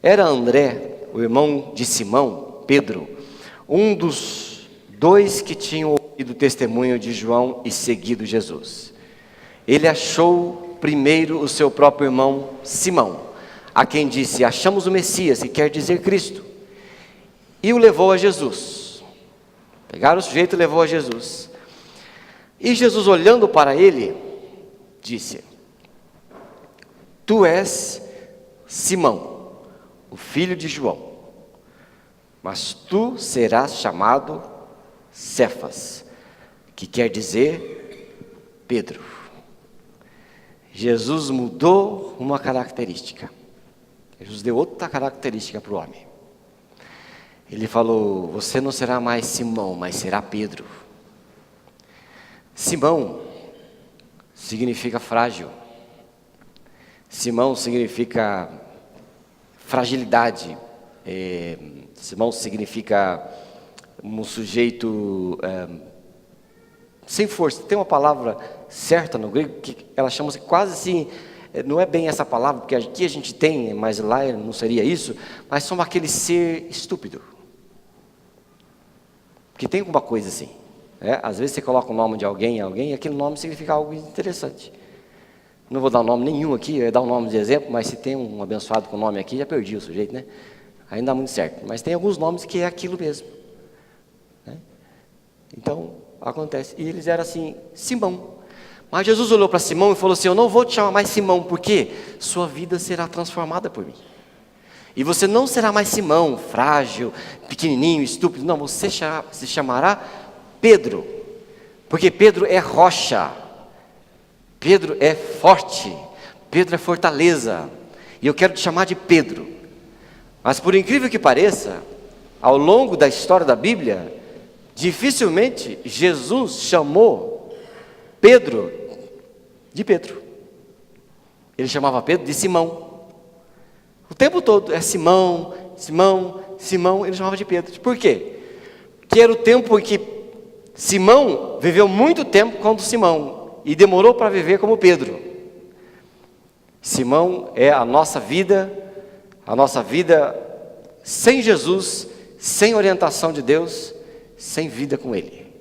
Era André, o irmão de Simão, Pedro, um dos 2 que tinham ouvido o testemunho de João e seguido Jesus. Ele achou primeiro o seu próprio irmão Simão, a quem disse, achamos o Messias, que quer dizer Cristo. e o levou a Jesus. Pegaram o sujeito e levou a Jesus. E Jesus, olhando para ele, disse: Tu és Simão, o filho de João, mas tu serás chamado Cefas, que quer dizer Pedro. Jesus mudou uma característica. Jesus deu outra característica para o homem. Ele falou: você não será mais Simão, mas será Pedro. Simão significa frágil. Simão significa fragilidade. Simão significa um sujeito sem força. Tem uma palavra certa no grego que ela chama-se quase assim, não é bem essa palavra, porque aqui a gente tem, mas lá não seria isso, mas somos aquele ser estúpido. Porque tem alguma coisa assim. Às vezes você coloca o nome de alguém, e aquele nome significa algo interessante. Não vou dar nome nenhum aqui, eu ia dar um nome de exemplo, mas se tem um abençoado com nome aqui, já perdi o sujeito, né? Aí não dá muito certo. Mas tem alguns nomes que é aquilo mesmo. Então, acontece. E eles eram assim, Simão. Mas Jesus olhou para Simão e falou assim: eu não vou te chamar mais Simão, porque sua vida será transformada por mim. E você não será mais Simão, frágil, pequenininho, estúpido. Não, você se chamará Pedro. Porque Pedro é rocha. Pedro é forte. Pedro é fortaleza. E eu quero te chamar de Pedro. Mas por incrível que pareça, ao longo da história da Bíblia, dificilmente Jesus chamou Pedro de Pedro. Ele chamava Pedro de Simão. O tempo todo é Simão, Simão, Simão, ele chamava de Pedro. Por quê? Porque era o tempo em que Simão viveu muito tempo como Simão e demorou para viver como Pedro. Simão é a nossa vida sem Jesus, sem orientação de Deus, sem vida com Ele.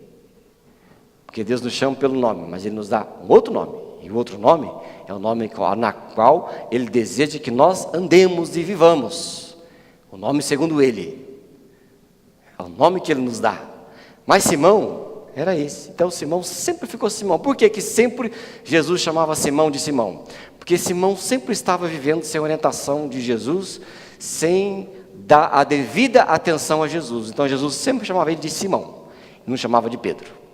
Porque Deus nos chama pelo nome, mas Ele nos dá um outro nome. E o outro nome é o nome na qual Ele deseja que nós andemos e vivamos. O nome segundo Ele. É o nome que Ele nos dá. Mas Simão era esse. Então Simão sempre ficou Simão. Por que sempre Jesus chamava Simão de Simão? Porque Simão sempre estava vivendo sem orientação de Jesus, sem dar a devida atenção a Jesus. Então Jesus sempre chamava ele de Simão, não chamava de Pedro.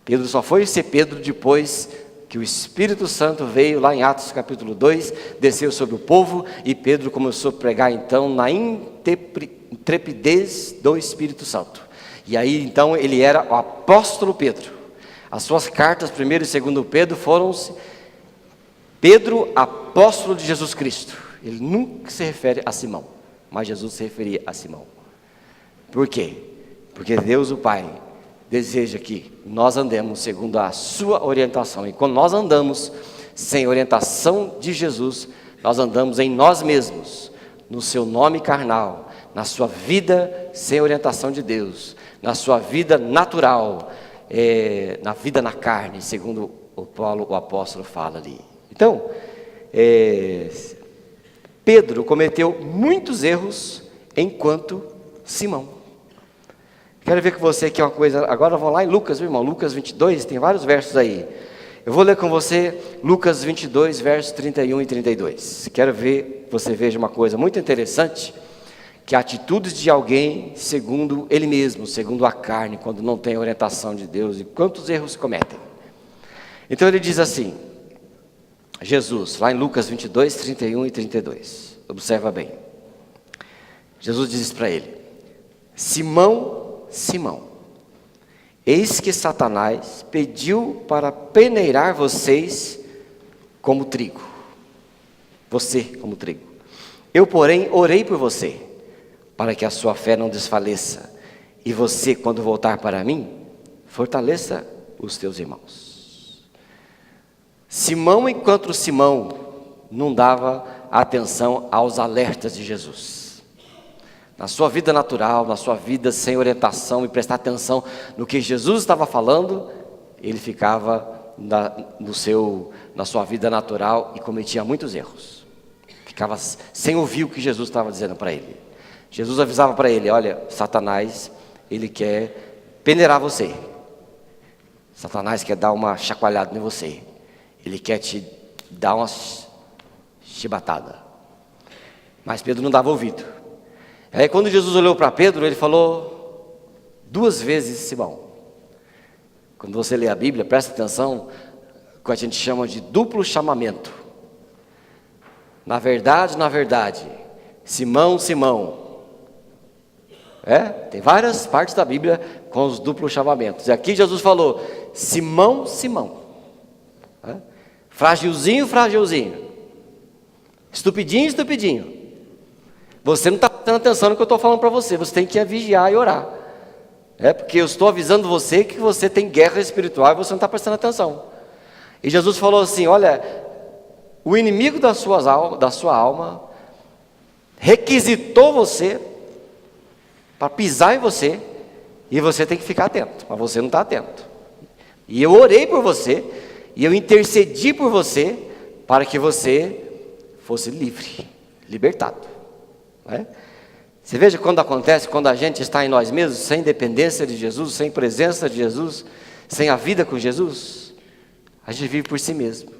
Pedro só foi ser Pedro depois que o Espírito Santo veio lá em Atos capítulo 2, desceu sobre o povo, e Pedro começou a pregar então na intrepidez do Espírito Santo. E aí então ele era o apóstolo Pedro. As suas cartas, 1º e 2º Pedro, foram Pedro, apóstolo de Jesus Cristo. Ele nunca se refere a Simão, mas Jesus se referia a Simão. Por quê? Porque Deus o Pai deseja que nós andemos segundo a sua orientação. E quando nós andamos sem orientação de Jesus, nós andamos em nós mesmos, no seu nome carnal, na sua vida sem orientação de Deus, na sua vida natural, na vida na carne, segundo o Paulo, o apóstolo, fala ali. Então, Pedro cometeu muitos erros enquanto Simão. Quero ver com você aqui uma coisa. Agora vamos lá em Lucas, meu irmão. Lucas 22, tem vários versos aí. Eu vou ler com você Lucas 22, versos 31 e 32. Quero ver que você veja uma coisa muito interessante, que atitudes de alguém segundo ele mesmo, segundo a carne, quando não tem orientação de Deus, e quantos erros cometem. Então ele diz assim, Jesus, lá em Lucas 22, 31 e 32. Observa bem. Jesus diz para ele: Simão, Simão, eis que Satanás pediu para peneirar vocês como trigo. Você como trigo. Eu, porém, orei por você, para que a sua fé não desfaleça. E você, quando voltar para mim, fortaleça os teus irmãos. Simão, enquanto Simão, não dava atenção aos alertas de Jesus. Na sua vida natural, na sua vida sem orientação e prestar atenção no que Jesus estava falando, ele ficava na sua vida natural e cometia muitos erros. Ficava sem ouvir o que Jesus estava dizendo para ele. Jesus avisava para ele: olha, Satanás, ele quer peneirar você. Satanás quer dar uma chacoalhada em você. Ele quer te dar uma chibatada. Mas Pedro não dava ouvido. Aí quando Jesus olhou para Pedro, ele falou 2 vezes: Simão. Quando você lê a Bíblia, presta atenção, que a gente chama de duplo chamamento. Na verdade, Simão, Simão. Tem várias partes da Bíblia com os duplos chamamentos. E aqui Jesus falou: Simão, Simão. Fragilzinho, fragilzinho. Estupidinho, estupidinho. Você não está prestando atenção no que eu estou falando para você. Você tem que vigiar e orar. Porque eu estou avisando você que você tem guerra espiritual e você não está prestando atenção. E Jesus falou assim: olha, o inimigo da sua alma requisitou você para pisar em você, e você tem que ficar atento, mas você não está atento. E eu orei por você, e eu intercedi por você, para que você fosse livre, libertado. Você veja quando acontece, quando a gente está em nós mesmos, sem dependência de Jesus, sem presença de Jesus, sem a vida com Jesus, a gente vive por si mesmo.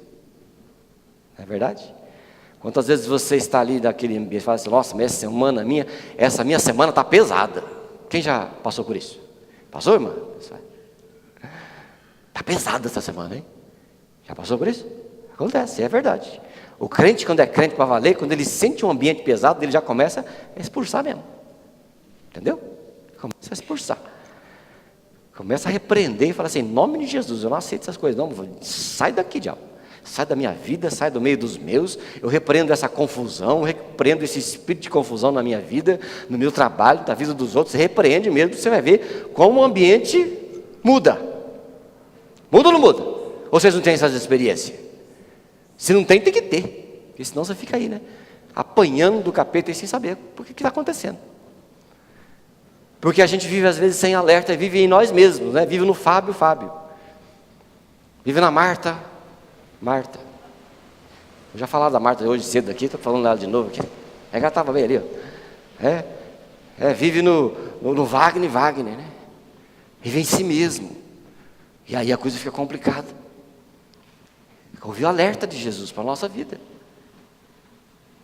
Não é verdade? Quantas vezes você está ali naquele ambiente e fala assim: nossa, mas essa minha semana está pesada. Quem já passou por isso? Passou, irmã? Está pesada essa semana, hein? Já passou por isso? Acontece, é verdade. O crente, quando é crente para valer, quando ele sente um ambiente pesado, ele já começa a expulsar mesmo. Entendeu? Começa a expulsar. Começa a repreender e fala assim: em nome de Jesus, eu não aceito essas coisas, não. Sai daqui, diabo. Sai da minha vida, sai do meio dos meus. Eu repreendo essa confusão, eu repreendo esse espírito de confusão na minha vida, no meu trabalho, na vida dos outros. Você repreende mesmo, você vai ver como o ambiente muda. Muda ou não muda? Ou vocês não têm essas experiências? Se não tem, tem que ter. Porque senão você fica aí, né? Apanhando do capeta e sem saber o que está acontecendo. Porque a gente vive às vezes sem alerta, vive em nós mesmos, né? Vive no Fábio. Vive na Marta. Eu já falava da Marta hoje cedo aqui, estou falando dela de novo aqui. Ela estava bem ali, ó. Vive no Wagner, né? Vive em si mesmo. E aí a coisa fica complicada. Ouviu o alerta de Jesus para a nossa vida.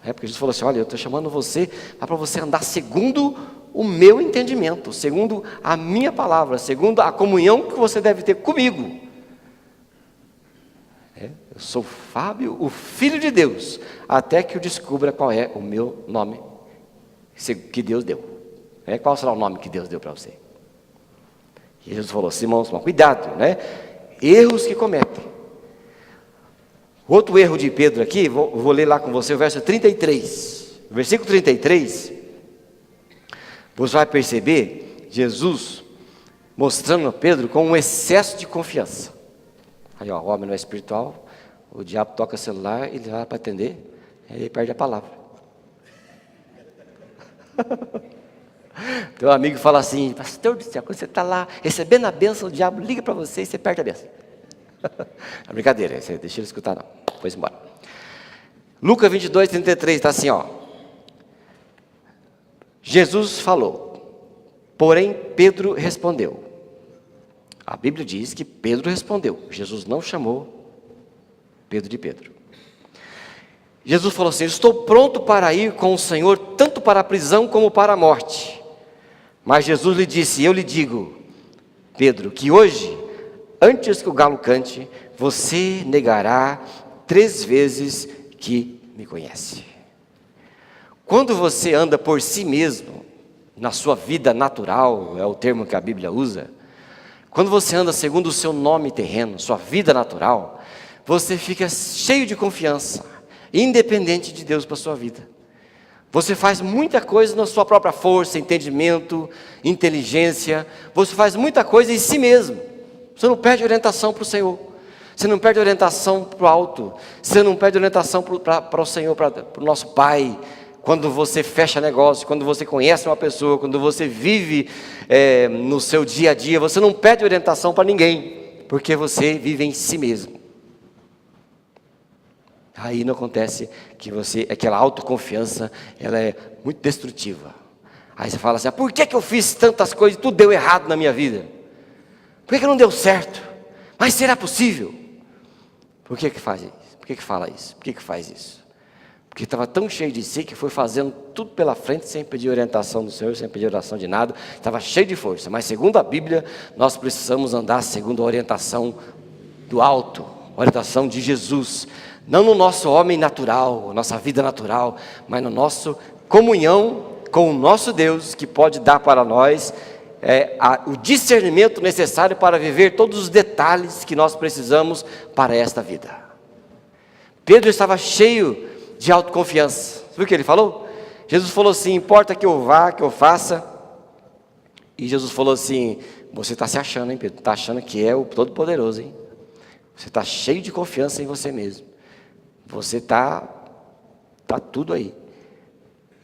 Porque Jesus falou assim: olha, eu estou chamando você para você andar segundo o meu entendimento, segundo a minha palavra, segundo a comunhão que você deve ter comigo. Eu sou Fábio, o Filho de Deus, até que eu descubra qual é o meu nome que Deus deu. Qual será o nome que Deus deu para você? E Jesus falou: Simão, cuidado, né? Erros que cometem. Outro erro de Pedro aqui, vou ler lá com você o verso 33. O versículo 33, você vai perceber Jesus mostrando a Pedro com um excesso de confiança. Aí, ó, o homem não é espiritual, o diabo toca o celular, ele vai para atender, aí ele perde a palavra. Teu amigo fala assim: pastor do céu, quando você está lá recebendo a bênção, o diabo liga para você e você perde a bênção. É brincadeira, deixa ele escutar não, depois embora. Lucas 22, 33, está assim, ó. Jesus falou, porém Pedro respondeu. A Bíblia diz que Pedro respondeu. Jesus não chamou Pedro de Pedro. Jesus falou assim: estou pronto para ir com o Senhor, tanto para a prisão como para a morte. Mas Jesus lhe disse: eu lhe digo, Pedro, que hoje, antes que o galo cante, você negará 3 vezes que me conhece. Quando você anda por si mesmo, na sua vida natural, é o termo que a Bíblia usa, quando você anda segundo o seu nome terreno, sua vida natural, você fica cheio de confiança, independente de Deus para a sua vida. Você faz muita coisa na sua própria força, entendimento, inteligência. Você faz muita coisa em si mesmo. Você não pede orientação para o Senhor. Você não pede orientação para o alto. Você não pede orientação para o Senhor, para o nosso Pai. Quando você fecha negócio, quando você conhece uma pessoa, quando você vive no seu dia a dia, você não pede orientação para ninguém, porque você vive em si mesmo. Aí não acontece que aquela autoconfiança, ela é muito destrutiva. Aí você fala assim, por que eu fiz tantas coisas e tudo deu errado na minha vida? Por que não deu certo? Mas será possível? Por que faz isso? Por que fala isso? Por que faz isso? Porque estava tão cheio de si que foi fazendo tudo pela frente sem pedir orientação do Senhor, sem pedir oração de nada. Estava cheio de força. Mas segundo a Bíblia, nós precisamos andar segundo a orientação do alto, a orientação de Jesus. Não no nosso homem natural, nossa vida natural, mas no nosso comunhão com o nosso Deus, que pode dar para nós o discernimento necessário para viver todos os detalhes que nós precisamos para esta vida. Pedro estava cheio de autoconfiança. Você viu o que ele falou? Jesus falou assim, importa que eu vá, que eu faça. E Jesus falou assim, você está se achando, hein, Pedro? Está achando que é o Todo-Poderoso, hein? Você está cheio de confiança em você mesmo. Você está tudo aí.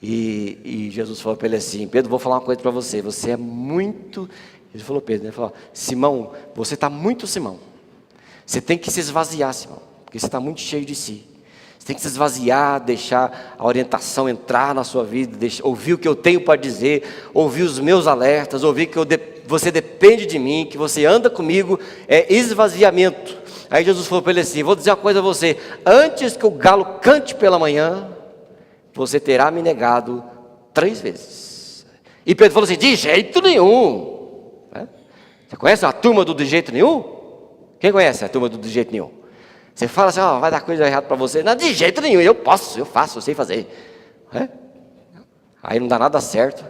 E Jesus falou para ele assim, Pedro, vou falar uma coisa para você. Você é muito... Ele falou, Pedro, ele falou, Simão, você está muito Simão. Você tem que se esvaziar, Simão, porque você está muito cheio de si. Você tem que se esvaziar, deixar a orientação entrar na sua vida, ouvir o que eu tenho para dizer, ouvir os meus alertas, ouvir que você depende de mim, que você anda comigo, é esvaziamento. Aí Jesus falou para ele assim, vou dizer uma coisa a você, antes que o galo cante pela manhã, você terá me negado 3 vezes. E Pedro falou assim, de jeito nenhum. Você conhece a turma do de jeito nenhum? Quem conhece a turma do de jeito nenhum? Você fala assim, vai dar coisa errada para você. Não, de jeito nenhum, eu faço, eu sei fazer. Aí não dá nada certo.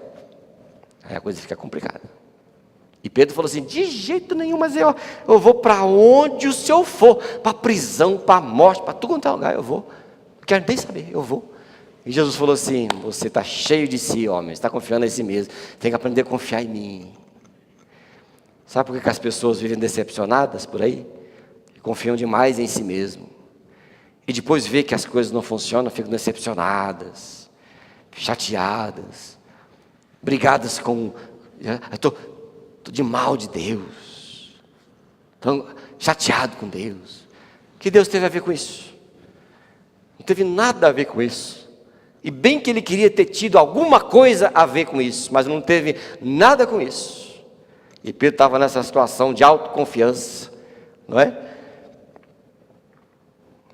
Aí a coisa fica complicada. E Pedro falou assim, de jeito nenhum, mas eu vou para onde o Senhor for. Para a prisão, para a morte, para tudo quanto é lugar, eu vou. Não quero nem saber, eu vou. E Jesus falou assim, você está cheio de si, homem, você está confiando em si mesmo. Tem que aprender a confiar em mim. Sabe por que as pessoas vivem decepcionadas por aí? Confiam demais em si mesmo. E depois vê que as coisas não funcionam, ficam decepcionadas, chateadas, brigadas com... Estou de mal de Deus. Estou chateado com Deus. O que Deus teve a ver com isso? Não teve nada a ver com isso. E bem que ele queria ter tido alguma coisa a ver com isso, mas não teve nada com isso. E Pedro estava nessa situação de autoconfiança, não é?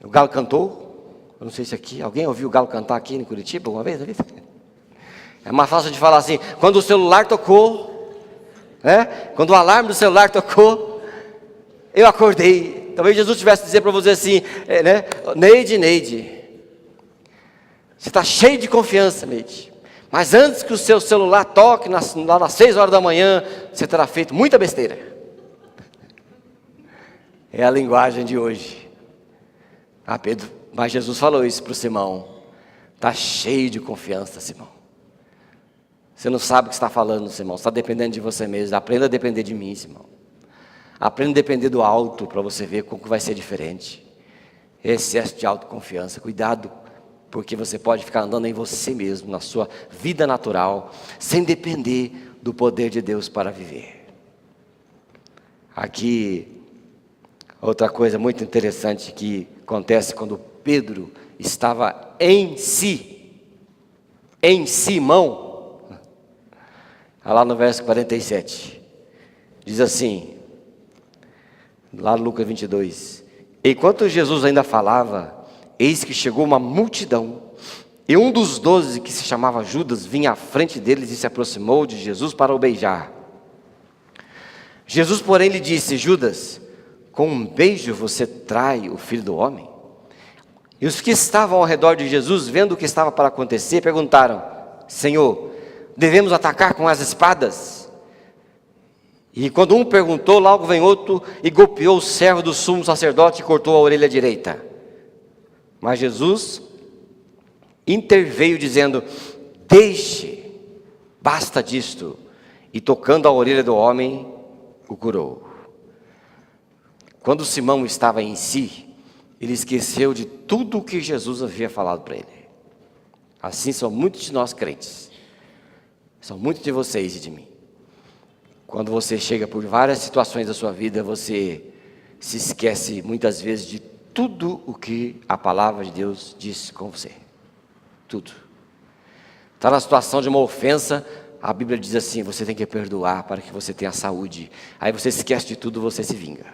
O galo cantou, eu não sei se aqui, alguém ouviu o galo cantar aqui em Curitiba alguma vez? É mais fácil de falar assim, quando o celular tocou, quando o alarme do celular tocou, eu acordei. Talvez Jesus tivesse a dizer para você assim, Neide, você está cheio de confiança, Neide, mas antes que o seu celular toque, lá nas 6 horas da manhã, você terá feito muita besteira. É a linguagem de hoje. Pedro, mas Jesus falou isso para o Simão, está cheio de confiança, Simão. Você não sabe o que está falando, Simão, você está dependendo de você mesmo. Aprenda a depender de mim, Simão. Aprenda a depender do alto, para você ver como que vai ser diferente. Excesso de autoconfiança, cuidado, porque você pode ficar andando em você mesmo, na sua vida natural, sem depender do poder de Deus para viver. Aqui, outra coisa muito interessante que acontece quando Pedro estava em Simão. Lá no verso 47, diz assim, lá no Lucas 22, enquanto Jesus ainda falava, eis que chegou uma multidão, e um dos 12, que se chamava Judas, vinha à frente deles e se aproximou de Jesus para o beijar. Jesus, porém, lhe disse, Judas, com um beijo você trai o Filho do Homem? E os que estavam ao redor de Jesus, vendo o que estava para acontecer, perguntaram, Senhor, devemos atacar com as espadas? E quando um perguntou, logo vem outro e golpeou o servo do sumo sacerdote e cortou a orelha direita. Mas Jesus interveio dizendo, deixe, basta disto. E tocando a orelha do homem, o curou. Quando Simão estava em si, ele esqueceu de tudo o que Jesus havia falado para ele. Assim são muitos de nós crentes. São muitos de vocês e de mim. Quando você chega por várias situações da sua vida, você se esquece muitas vezes de tudo o que a palavra de Deus disse com você. Tudo. Está na situação de uma ofensa, a Bíblia diz assim: você tem que perdoar para que você tenha saúde. Aí você esquece de tudo, você se vinga.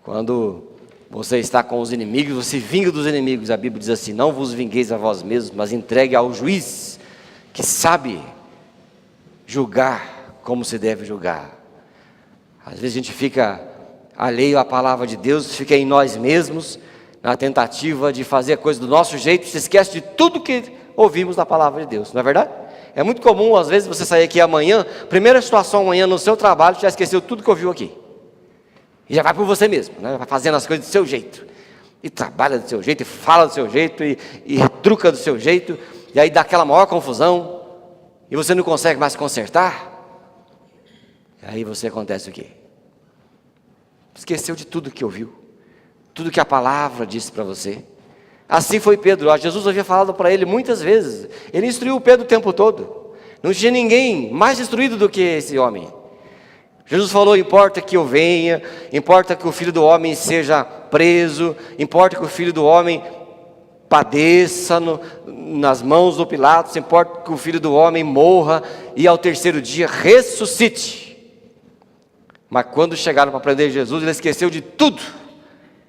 Quando você está com os inimigos, você vinga dos inimigos. A Bíblia diz assim: não vos vingueis a vós mesmos, mas entregue ao juiz, que sabe julgar como se deve julgar. Às vezes a gente fica alheio à palavra de Deus, fica em nós mesmos, na tentativa de fazer a coisa do nosso jeito, se esquece de tudo que ouvimos da palavra de Deus, não é verdade? É muito comum, às vezes, você sair aqui amanhã, primeira situação amanhã no seu trabalho, já esqueceu tudo que ouviu aqui. E já vai por você mesmo, né? Vai fazendo as coisas do seu jeito. E trabalha do seu jeito, e fala do seu jeito, e retruca do seu jeito, e aí dá aquela maior confusão, e você não consegue mais consertar. E aí você acontece o quê? Esqueceu de tudo que ouviu, tudo que a palavra disse para você. Assim foi Pedro. Jesus havia falado para ele muitas vezes. Ele instruiu Pedro o tempo todo. Não tinha ninguém mais instruído do que esse homem. Jesus falou: importa que eu venha, importa que o Filho do Homem seja preso, importa que o Filho do Homem padeça nas mãos do Pilatos, importa que o Filho do Homem morra e ao terceiro dia ressuscite. Mas quando chegaram para prender Jesus, ele esqueceu de tudo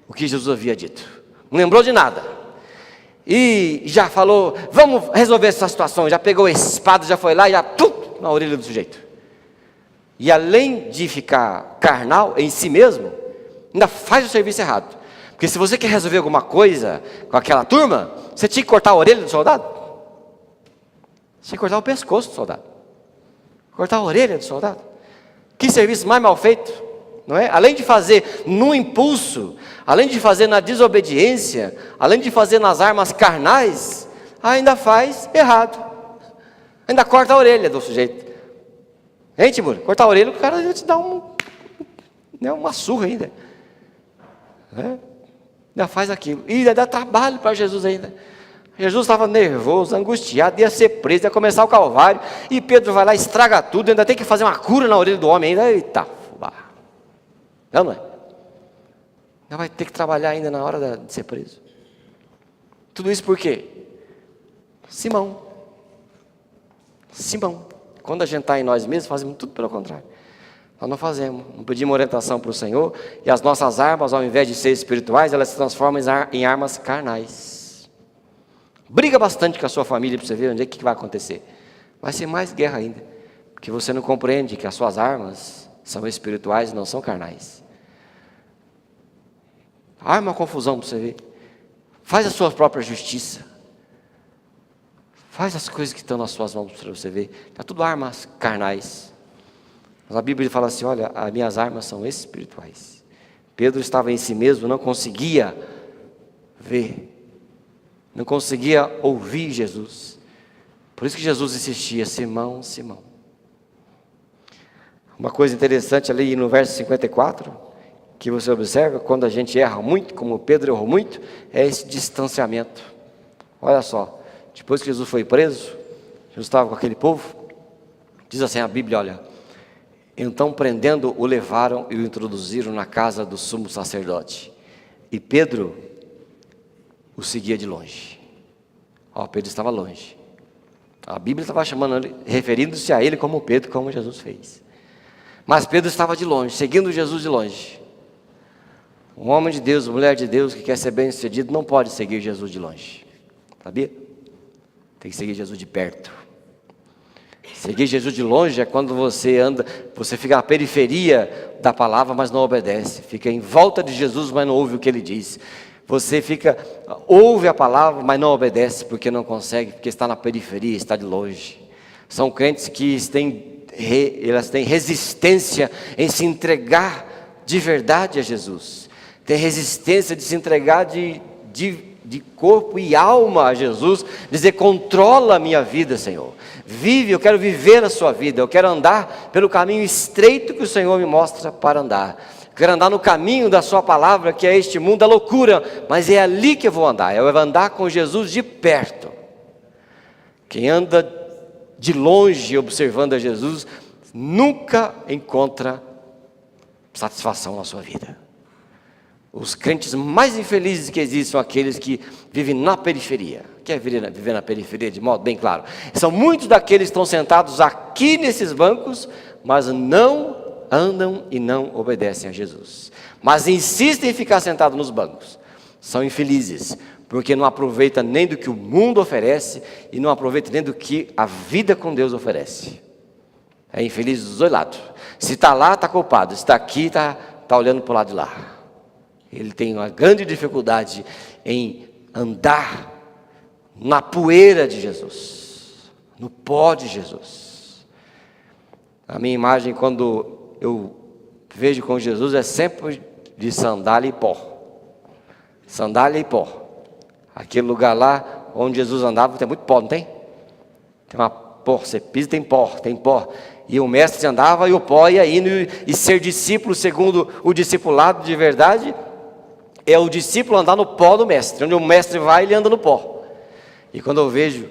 o que Jesus havia dito. Não lembrou de nada. E já falou: vamos resolver essa situação. Já pegou a espada, já foi lá e já na orelha do sujeito. E além de ficar carnal em si mesmo, ainda faz o serviço errado. Porque se você quer resolver alguma coisa com aquela turma, você tinha que cortar a orelha do soldado. Você tinha que cortar o pescoço do soldado. Cortar a orelha do soldado. Que serviço mais mal feito, não é? Além de fazer no impulso, além de fazer na desobediência, além de fazer nas armas carnais, ainda faz errado. Ainda corta a orelha do sujeito. Hein, Timur? Cortar a orelha, o cara vai te dar uma surra ainda. Ainda faz aquilo. E ainda dá trabalho para Jesus ainda. Jesus estava nervoso, angustiado, ia ser preso, ia começar o Calvário. E Pedro vai lá, estraga tudo, ainda tem que fazer uma cura na orelha do homem ainda. Eita, fubá. Não é? Ainda vai ter que trabalhar ainda na hora de ser preso. Tudo isso por quê? Simão. Quando a gente está em nós mesmos, fazemos tudo pelo contrário. Nós não fazemos, não pedimos orientação para o Senhor, e as nossas armas, ao invés de ser espirituais, elas se transformam em armas carnais. Briga bastante com a sua família para você ver onde é que vai acontecer. Vai ser mais guerra ainda, porque você não compreende que as suas armas são espirituais e não são carnais. Arma a confusão para você ver. Faz a sua própria justiça. Faz as coisas que estão nas suas mãos para você ver. Está tudo armas carnais. Mas a Bíblia fala assim: olha, as minhas armas são espirituais. Pedro estava em si mesmo, não conseguia ver, não conseguia ouvir Jesus. Por isso que Jesus insistia: Simão, Simão. Uma coisa interessante ali no verso 54, que você observa, quando a gente erra muito, como Pedro errou muito, é esse distanciamento. Olha só. Depois que Jesus foi preso, Jesus estava com aquele povo, diz assim a Bíblia, olha: então prendendo o levaram e o introduziram na casa do sumo sacerdote, e Pedro o seguia de longe. Pedro estava longe. A Bíblia estava chamando, referindo-se a ele como Pedro, como Jesus fez. Mas Pedro estava de longe, seguindo Jesus de longe. Um homem de Deus, uma mulher de Deus que quer ser bem sucedido, não pode seguir Jesus de longe. Sabia? Tem que seguir Jesus de perto. Seguir Jesus de longe é quando você anda, você fica na periferia da palavra, mas não obedece. Fica em volta de Jesus, mas não ouve o que ele diz. Você ouve a palavra, mas não obedece, porque não consegue, porque está na periferia, está de longe. São crentes que elas têm resistência em se entregar de verdade a Jesus. Tem resistência de se entregar de corpo e alma a Jesus, dizer: controla a minha vida, Senhor. Vive, eu quero viver a sua vida, eu quero andar pelo caminho estreito que o Senhor me mostra para andar. Eu quero andar no caminho da sua palavra, que é este mundo da loucura, mas é ali que eu vou andar, eu vou andar com Jesus de perto. Quem anda de longe observando a Jesus, nunca encontra satisfação na sua vida. Os crentes mais infelizes que existem são aqueles que vivem na periferia, que é viver na periferia, de modo bem claro? São muitos daqueles que estão sentados aqui nesses bancos, mas não andam e não obedecem a Jesus. Mas insistem em ficar sentados nos bancos. São infelizes, porque não aproveitam nem do que o mundo oferece e não aproveitam nem do que a vida com Deus oferece. É infeliz dos dois lados. Se está lá, está culpado. Se está aqui, está olhando para o lado de lá. Ele tem uma grande dificuldade em andar na poeira de Jesus, no pó de Jesus. A minha imagem, quando eu vejo com Jesus, é sempre de sandália e pó. Sandália e pó. Aquele lugar lá onde Jesus andava tem muito pó, não tem? Tem uma pó, você pisa, tem pó, tem pó. E o mestre andava e o pó ia indo, e ser discípulo, segundo o discipulado de verdade, é o discípulo andar no pó do mestre. Onde o mestre vai, ele anda no pó. E quando eu vejo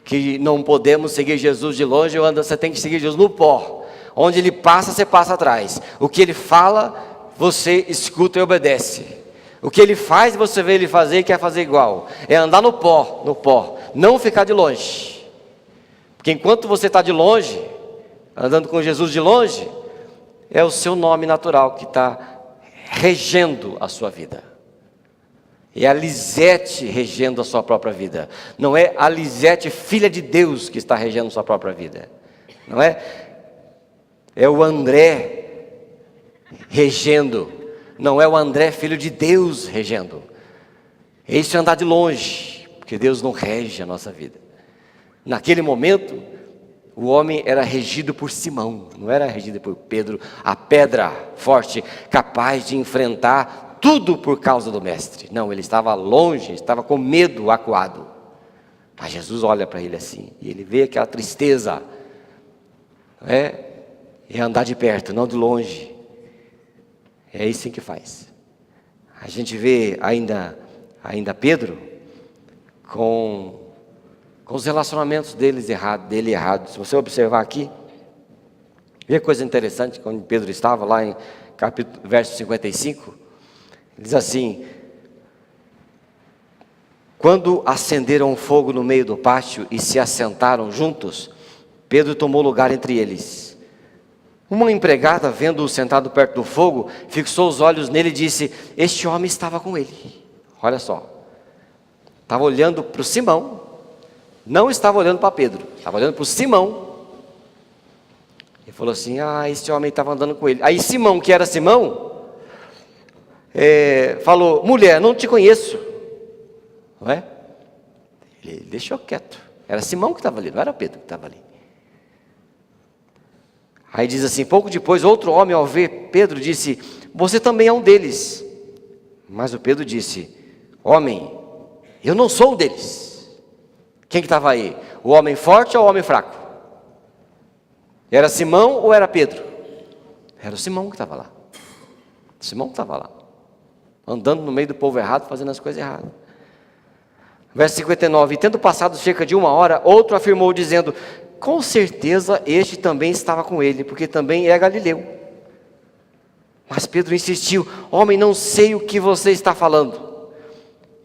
que não podemos seguir Jesus de longe, você tem que seguir Jesus no pó. Onde ele passa, você passa atrás. O que ele fala, você escuta e obedece. O que ele faz, você vê ele fazer e quer fazer igual. É andar no pó, não ficar de longe. Porque enquanto você está de longe, andando com Jesus de longe, é o seu nome natural que está regendo a sua vida. É a Lisete regendo a sua própria vida. Não é a Lisete, filha de Deus, que está regendo a sua própria vida. Não é? É o André regendo. Não é o André, filho de Deus, regendo. É isso, andar de longe, porque Deus não rege a nossa vida. Naquele momento, o homem era regido por Simão, não era regido por Pedro, a pedra forte, capaz de enfrentar tudo por causa do mestre. Não, ele estava longe, estava com medo, acuado. Mas Jesus olha para ele assim, e ele vê aquela tristeza. É andar de perto, não de longe. É isso que faz. A gente vê ainda Pedro com os relacionamentos dele errados. Se você observar aqui, vê coisa interessante, quando Pedro estava lá em verso 55, diz assim: quando acenderam um fogo no meio do pátio e se assentaram juntos, Pedro tomou lugar entre eles. Uma empregada, vendo-o sentado perto do fogo, fixou os olhos nele e disse: este homem estava com ele. Olha só, estava olhando para o Simão, não estava olhando para Pedro, estava olhando para o Simão. E falou assim: esse homem estava andando com ele. Aí Simão, que era Simão, falou: mulher, não te conheço. Não é? Ele deixou quieto. Era Simão que estava ali, não era Pedro que estava ali. Aí diz assim: pouco depois, outro homem, ao ver Pedro, disse: você também é um deles. Mas o Pedro disse: homem, eu não sou um deles. Quem que estava aí? O homem forte ou o homem fraco? Era Simão ou era Pedro? Era o Simão que estava lá. Simão que estava lá, andando no meio do povo errado, fazendo as coisas erradas. Verso 59, e tendo passado cerca de 1 hora, outro afirmou dizendo: com certeza este também estava com ele, porque também é galileu. Mas Pedro insistiu: homem, não sei o que você está falando.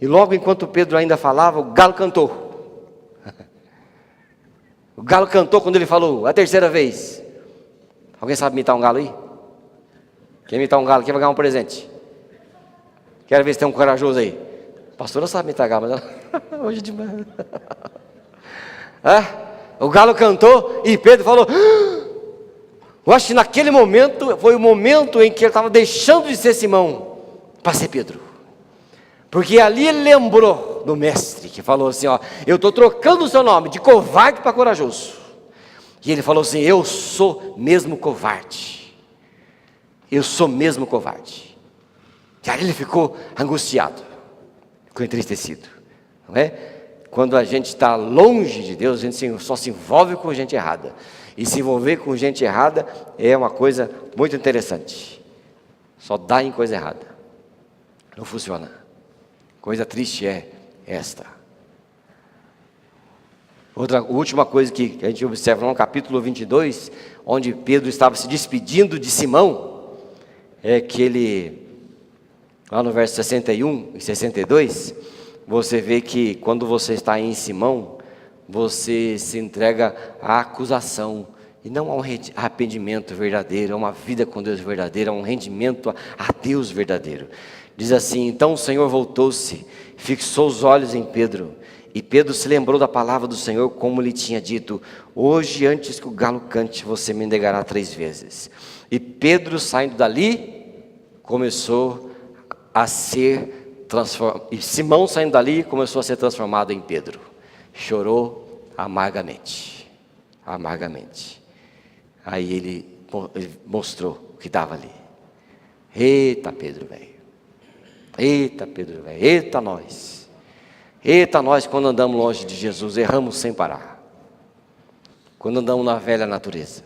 E logo enquanto Pedro ainda falava, o galo cantou. O galo cantou quando ele falou a terceira vez. Alguém sabe imitar um galo aí? Quem imitar um galo aqui vai ganhar um presente. Quero ver se tem um corajoso aí. A pastora sabe imitar galo, mas ela... hoje de manhã. O galo cantou e Pedro falou... Eu acho que naquele momento foi o momento em que ele estava deixando de ser Simão para ser Pedro. Porque ali ele lembrou do mestre que falou assim: eu estou trocando o seu nome de covarde para corajoso. E ele falou assim: eu sou mesmo covarde. Eu sou mesmo covarde. E aí ele ficou angustiado, ficou entristecido, não é? Quando a gente está longe de Deus, a gente só se envolve com gente errada. E se envolver com gente errada é uma coisa muito interessante. Só dá em coisa errada. Não funciona. Coisa triste é esta. Última coisa que a gente observa no capítulo 22, onde Pedro estava se despedindo de Simão, é que ele, lá no verso 61 e 62, você vê que quando você está em Simão, você se entrega à acusação, e não a um arrependimento verdadeiro, a uma vida com Deus verdadeira, a um rendimento a Deus verdadeiro. Diz assim: então o Senhor voltou-se, fixou os olhos em Pedro, e Pedro se lembrou da palavra do Senhor, como lhe tinha dito: hoje, antes que o galo cante, você me negará 3 vezes. E Pedro, saindo dali, começou a ser transformado. E Simão, saindo dali, começou a ser transformado em Pedro. Chorou amargamente. Amargamente. Aí ele mostrou o que estava ali. Eita Pedro, velho. Eita Pedro, velho. Eita nós. Eita nós, quando andamos longe de Jesus, erramos sem parar. Quando andamos na velha natureza.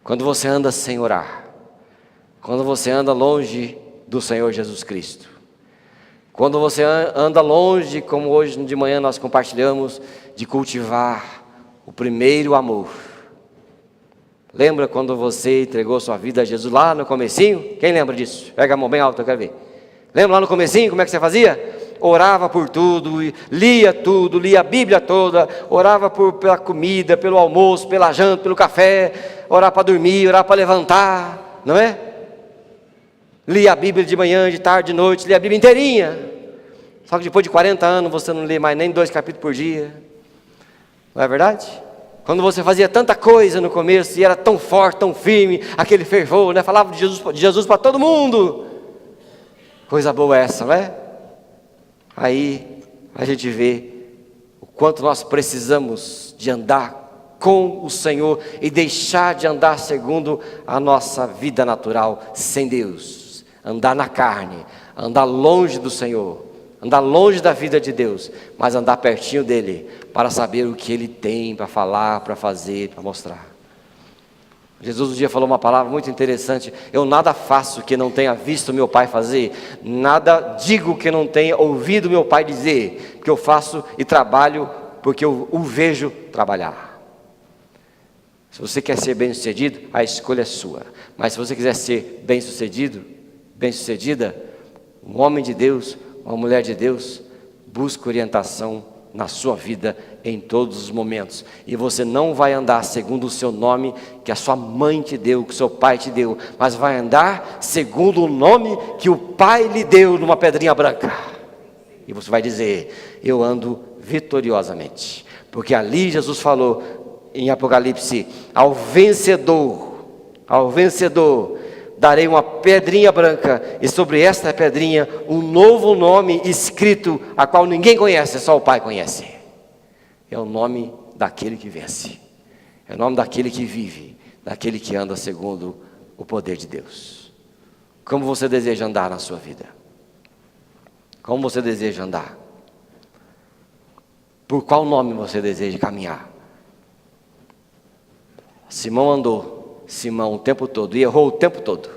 Quando você anda sem orar. Quando você anda longe do Senhor Jesus Cristo. Quando você anda longe, como hoje de manhã nós compartilhamos, de cultivar o primeiro amor. Lembra quando você entregou sua vida a Jesus lá no comecinho? Quem lembra disso? Pega a mão bem alta, eu quero ver. Lembra lá no comecinho, como é que você fazia? Orava por tudo, lia a Bíblia toda, orava pela comida, pelo almoço, pela janta, pelo café, orava para dormir, orava para levantar, não é? Lia a Bíblia de manhã, de tarde, de noite, lia a Bíblia inteirinha. Só que depois de 40 anos você não lê mais nem 2 capítulos por dia. Não é verdade? Quando você fazia tanta coisa no começo e era tão forte, tão firme, aquele fervor, né? Falava de Jesus para todo mundo. Coisa boa essa, não é? Aí a gente vê o quanto nós precisamos de andar com o Senhor e deixar de andar segundo a nossa vida natural, sem Deus. Andar na carne, andar longe do Senhor, andar longe da vida de Deus, mas andar pertinho dEle, para saber o que Ele tem para falar, para fazer, para mostrar. Jesus um dia falou uma palavra muito interessante: eu nada faço que não tenha visto meu Pai fazer, nada digo que não tenha ouvido meu Pai dizer, porque eu faço e trabalho porque eu o vejo trabalhar. Se você quer ser bem sucedido, a escolha é sua, mas se você quiser ser bem sucedido, bem sucedida, um homem de Deus, uma mulher de Deus, busca orientação na sua vida em todos os momentos, e você não vai andar segundo o seu nome que a sua mãe te deu, que o seu pai te deu, mas vai andar segundo o nome que o Pai lhe deu numa pedrinha branca, e você vai dizer: eu ando vitoriosamente, porque ali Jesus falou em Apocalipse: ao vencedor darei uma pedrinha branca, e sobre esta pedrinha um novo nome escrito, a qual ninguém conhece, só o Pai conhece. É o nome daquele que vence, é o nome daquele que vive, daquele que anda segundo o poder de Deus. Como você deseja andar na sua vida? Como você deseja andar? Por qual nome você deseja caminhar? Simão andou o tempo todo, e errou o tempo todo.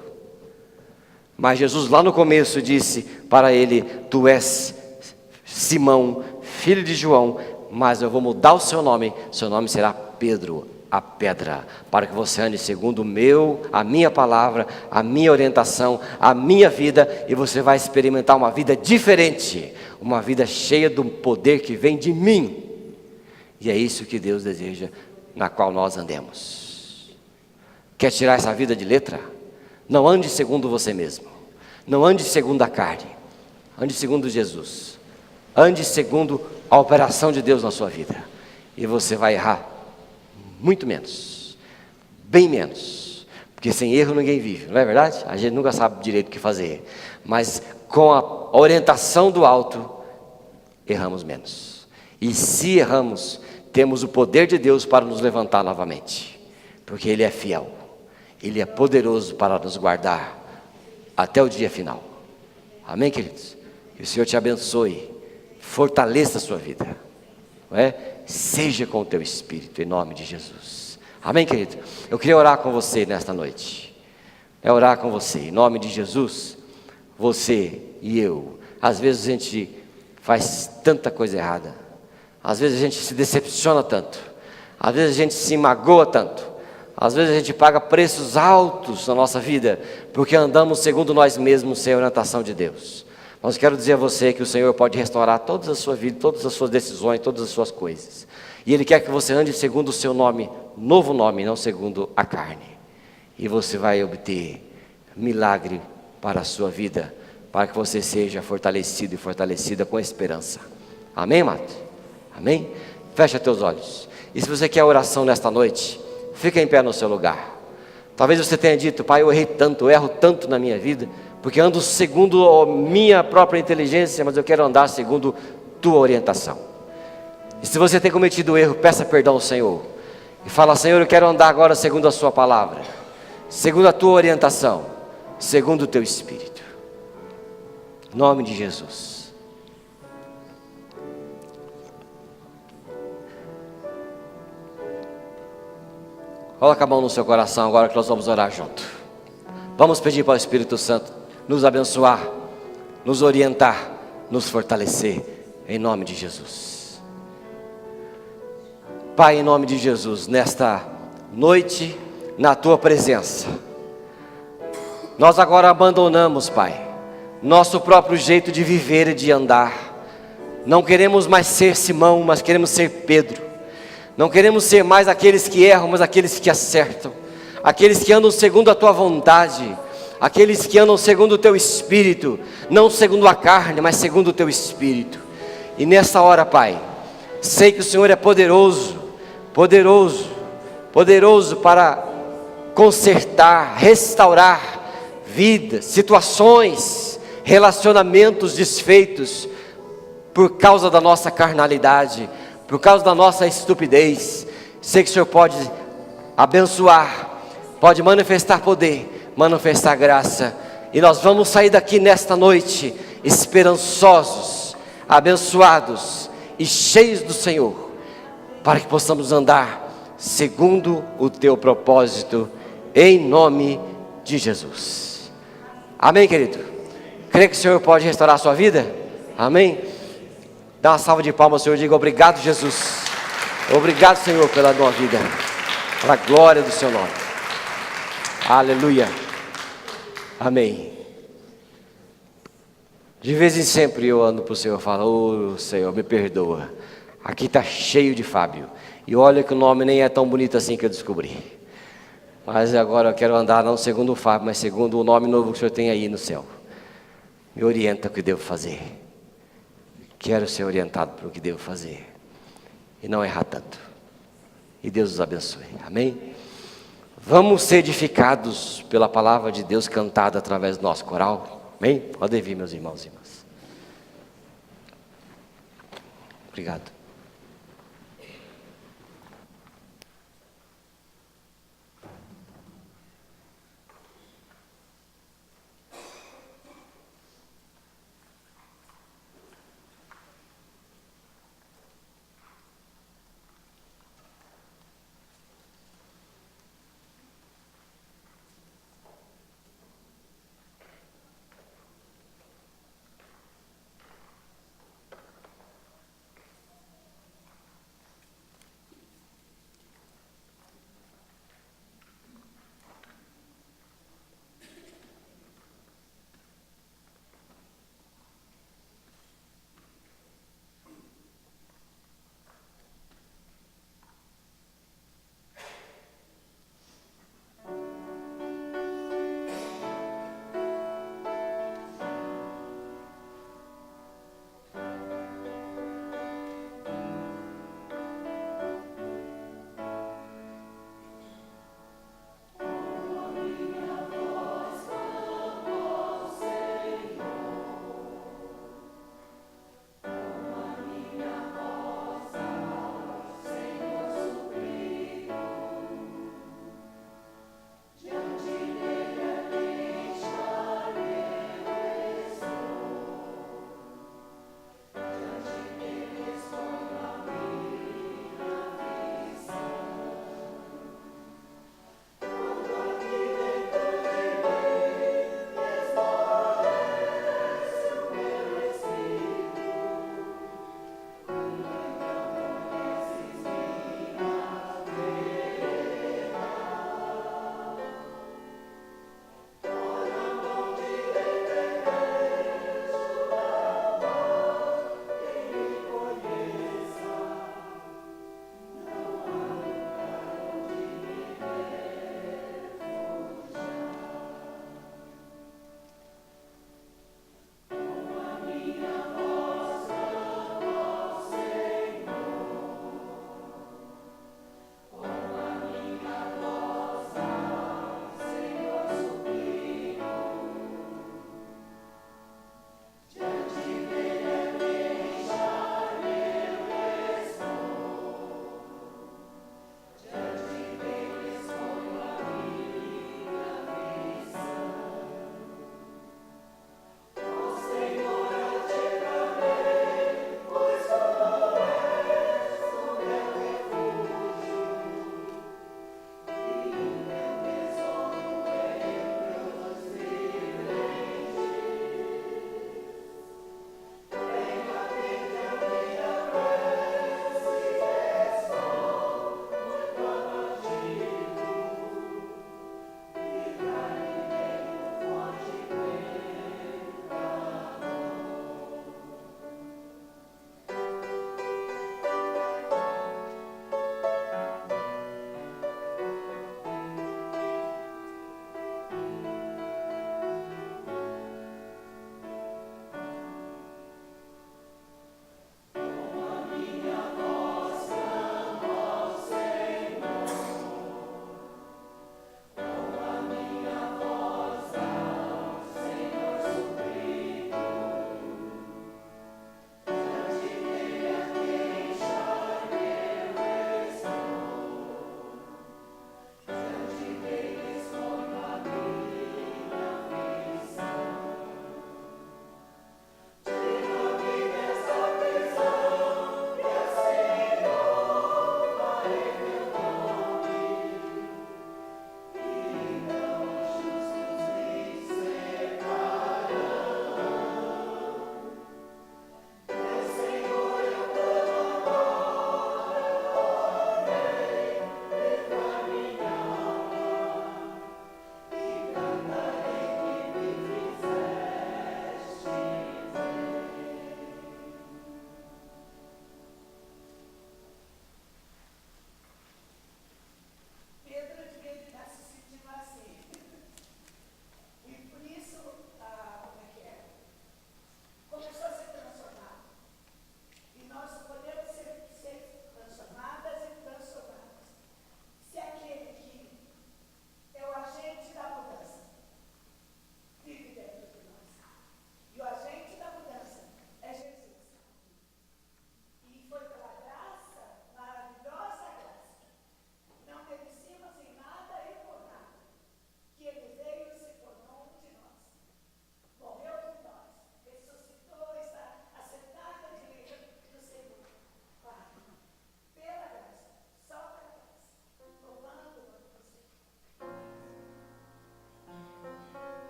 Mas Jesus lá no começo disse para ele: tu és Simão, filho de João, mas eu vou mudar o seu nome será Pedro, a pedra, para que você ande segundo a minha palavra, a minha orientação, a minha vida, e você vai experimentar uma vida diferente, uma vida cheia do poder que vem de mim. E é isso que Deus deseja, na qual nós andemos. Quer tirar essa vida de letra? Não ande segundo você mesmo, não ande segundo a carne, ande segundo Jesus, ande segundo a operação de Deus na sua vida, e você vai errar muito menos, bem menos, porque sem erro ninguém vive, não é verdade? A gente nunca sabe direito o que fazer, mas com a orientação do alto, erramos menos, e se erramos, temos o poder de Deus para nos levantar novamente, porque Ele é fiel. Ele é poderoso para nos guardar até o dia final. Amém, queridos? Que o Senhor te abençoe, fortaleça a sua vida, não é? Seja com o teu espírito, em nome de Jesus. Amém, querido? Eu queria orar com você nesta noite. Orar com você, em nome de Jesus. Você e eu, às vezes a gente faz tanta coisa errada, às vezes a gente se decepciona tanto, às vezes a gente se magoa tanto, às vezes a gente paga preços altos na nossa vida, porque andamos segundo nós mesmos, sem a orientação de Deus. Mas quero dizer a você que o Senhor pode restaurar toda a sua vida, todas as suas decisões, todas as suas coisas. E Ele quer que você ande segundo o seu nome, novo nome, não segundo a carne. E você vai obter milagre para a sua vida, para que você seja fortalecido e fortalecida com esperança. Amém, amados? Amém? Fecha teus olhos. E se você quer oração nesta noite, fica em pé no seu lugar. Talvez você tenha dito: pai, eu errei tanto, eu erro tanto na minha vida, porque ando segundo a minha própria inteligência, mas eu quero andar segundo tua orientação. E se você tem cometido erro, peça perdão ao Senhor. E fala: Senhor, eu quero andar agora segundo a sua palavra, segundo a tua orientação, segundo o teu Espírito. Em nome de Jesus. Coloca a mão no seu coração agora que nós vamos orar junto. Vamos pedir para o Espírito Santo nos abençoar, nos orientar, nos fortalecer, em nome de Jesus. Pai, em nome de Jesus, nesta noite, na tua presença, nós agora abandonamos, Pai, nosso próprio jeito de viver e de andar. Não queremos mais ser Simão, mas queremos ser Pedro. Não queremos ser mais aqueles que erram, mas aqueles que acertam. Aqueles que andam segundo a tua vontade. Aqueles que andam segundo o teu Espírito. Não segundo a carne, mas segundo o teu Espírito. E nessa hora, Pai, sei que o Senhor é poderoso. Poderoso. Poderoso para consertar, restaurar vidas, situações, relacionamentos desfeitos por causa da nossa carnalidade, por causa da nossa estupidez. Sei que o Senhor pode abençoar, pode manifestar poder, manifestar graça. E nós vamos sair daqui nesta noite esperançosos, abençoados e cheios do Senhor, para que possamos andar segundo o teu propósito, em nome de Jesus. Amém, querido? Crê que o Senhor pode restaurar a sua vida? Amém? Dá uma salva de palmas, Senhor. Diga: obrigado, Jesus. Obrigado, Senhor, pela tua vida, para a glória do seu nome. Aleluia. Amém. De vez em sempre eu ando para o Senhor e falo: ô Senhor, me perdoa. Aqui está cheio de Fábio. E olha que o nome nem é tão bonito assim que eu descobri. Mas agora eu quero andar não segundo o Fábio, mas segundo o nome novo que o Senhor tem aí no céu. Me orienta o que devo fazer. Quero ser orientado para o que devo fazer e não errar tanto. E Deus os abençoe. Amém? Vamos ser edificados pela palavra de Deus cantada através do nosso coral. Amém? Podem vir, meus irmãos e irmãs. Obrigado.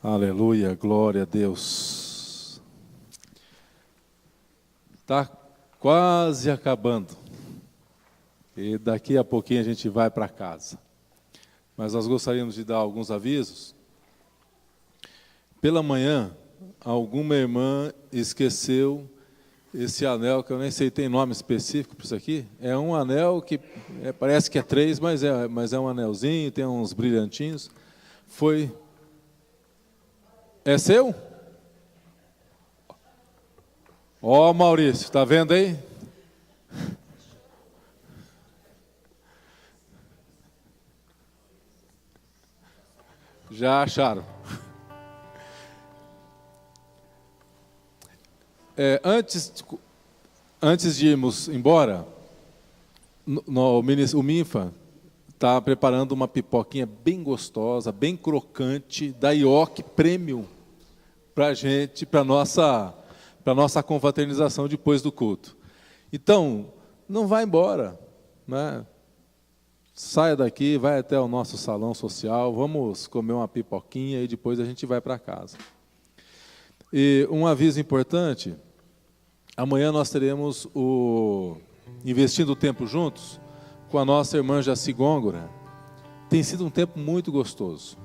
Aleluia, glória a Deus. Está quase acabando. E daqui a pouquinho a gente vai para casa. Mas nós gostaríamos de dar alguns avisos. Pela manhã, alguma irmã esqueceu esse anel, que eu nem sei, tem nome específico para isso aqui. É um anel que parece que é 3, mas é um anelzinho, tem uns brilhantinhos. É seu? Ó, Maurício, está vendo aí? Já acharam. Antes de irmos embora, o Minfa está preparando uma pipoquinha bem gostosa, bem crocante, da Ioki Premium, para a gente, para nossa confraternização depois do culto. Então, não vá embora, né? Saia daqui, vai até o nosso salão social, vamos comer uma pipoquinha e depois a gente vai para casa. E um aviso importante, amanhã nós teremos o Investindo o Tempo Juntos com a nossa irmã Jaci Gôngora. Tem sido um tempo muito gostoso.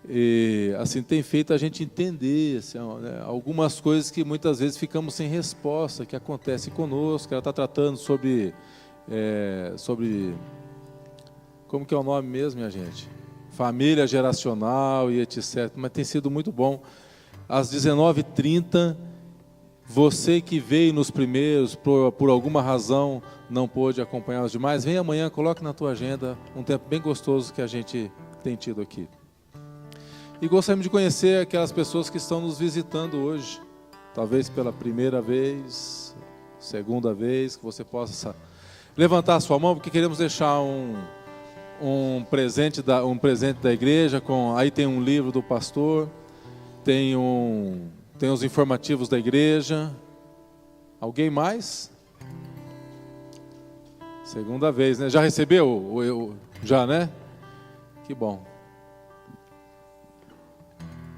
E assim tem feito a gente entender assim, né, algumas coisas que muitas vezes ficamos sem resposta, que acontece conosco. Ela está tratando sobre como que é o nome mesmo, minha gente? Família geracional e etc. Mas tem sido muito bom. Às 19h30, você que veio nos primeiros, por alguma razão, não pôde acompanhar os demais, vem amanhã, coloque na tua agenda um tempo bem gostoso que a gente tem tido aqui. E gostaríamos de conhecer aquelas pessoas que estão nos visitando hoje, talvez pela primeira vez, segunda vez, que você possa levantar a sua mão, porque queremos deixar um presente da igreja, aí tem um livro do pastor, tem os informativos da igreja. Alguém mais? Segunda vez, né? Já recebeu? Já, né? Que bom.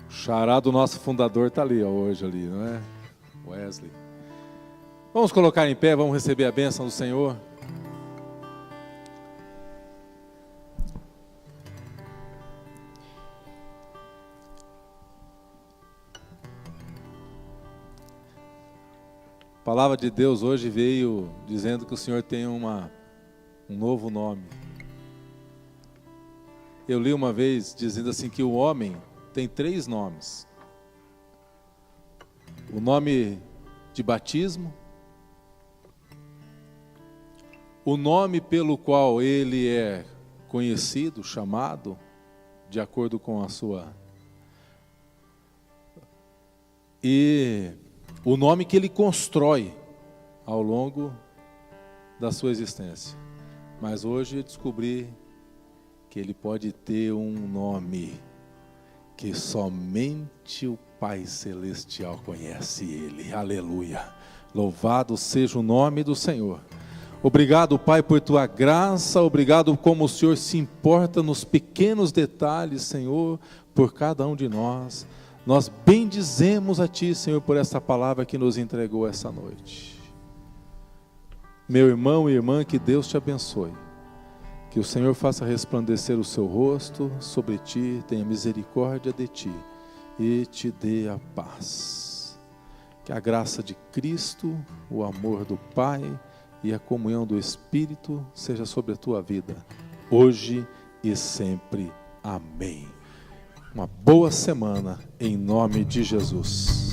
O xará do nosso fundador está ali, hoje ali, não é? Wesley. Vamos colocar em pé, vamos receber a bênção do Senhor. A palavra de Deus hoje veio dizendo que o Senhor tem um novo nome. Eu li uma vez dizendo assim que o homem tem 3 nomes. O nome de batismo, o nome pelo qual ele é conhecido, chamado, de acordo com a sua... E o nome que ele constrói ao longo da sua existência. Mas hoje eu descobri que ele pode ter um nome que somente o Pai Celestial conhece ele. Aleluia. Louvado seja o nome do Senhor. Obrigado, Pai, por tua graça. Obrigado como o Senhor se importa nos pequenos detalhes, Senhor, por cada um de nós. Nós bendizemos a Ti, Senhor, por essa palavra que nos entregou essa noite. Meu irmão e irmã, que Deus te abençoe. Que o Senhor faça resplandecer o seu rosto sobre ti, tenha misericórdia de ti e te dê a paz. Que a graça de Cristo, o amor do Pai e a comunhão do Espírito seja sobre a tua vida, hoje e sempre. Amém. Uma boa semana, em nome de Jesus.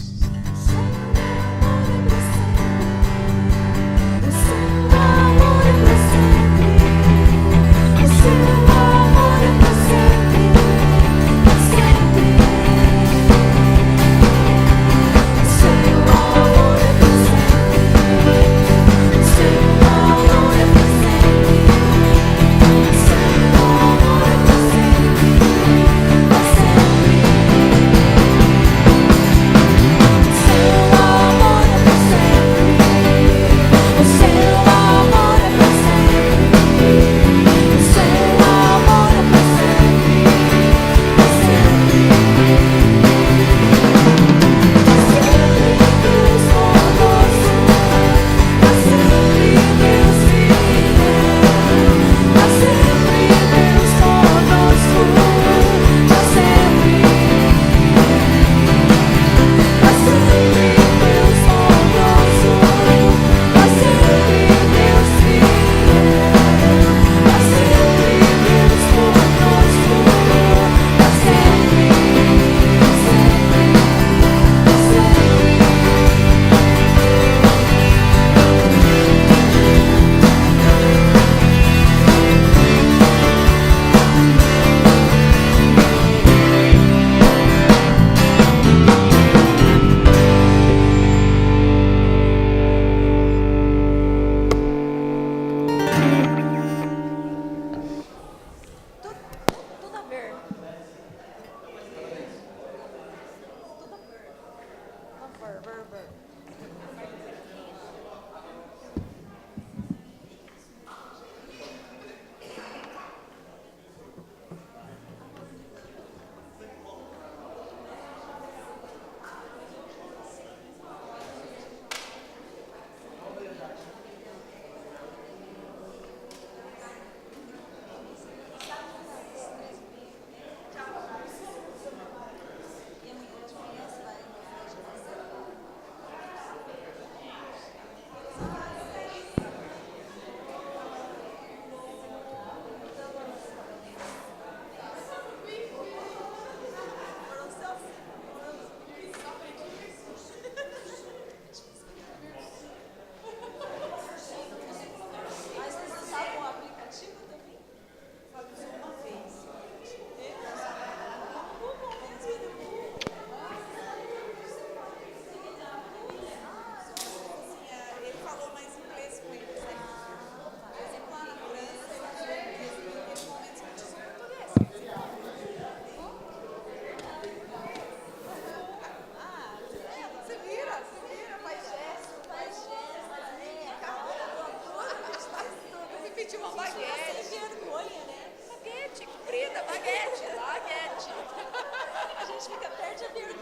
Baguete. Sem vergonha, né? Baguete, comprida, baguete, baguete. A gente fica perde a vergonha.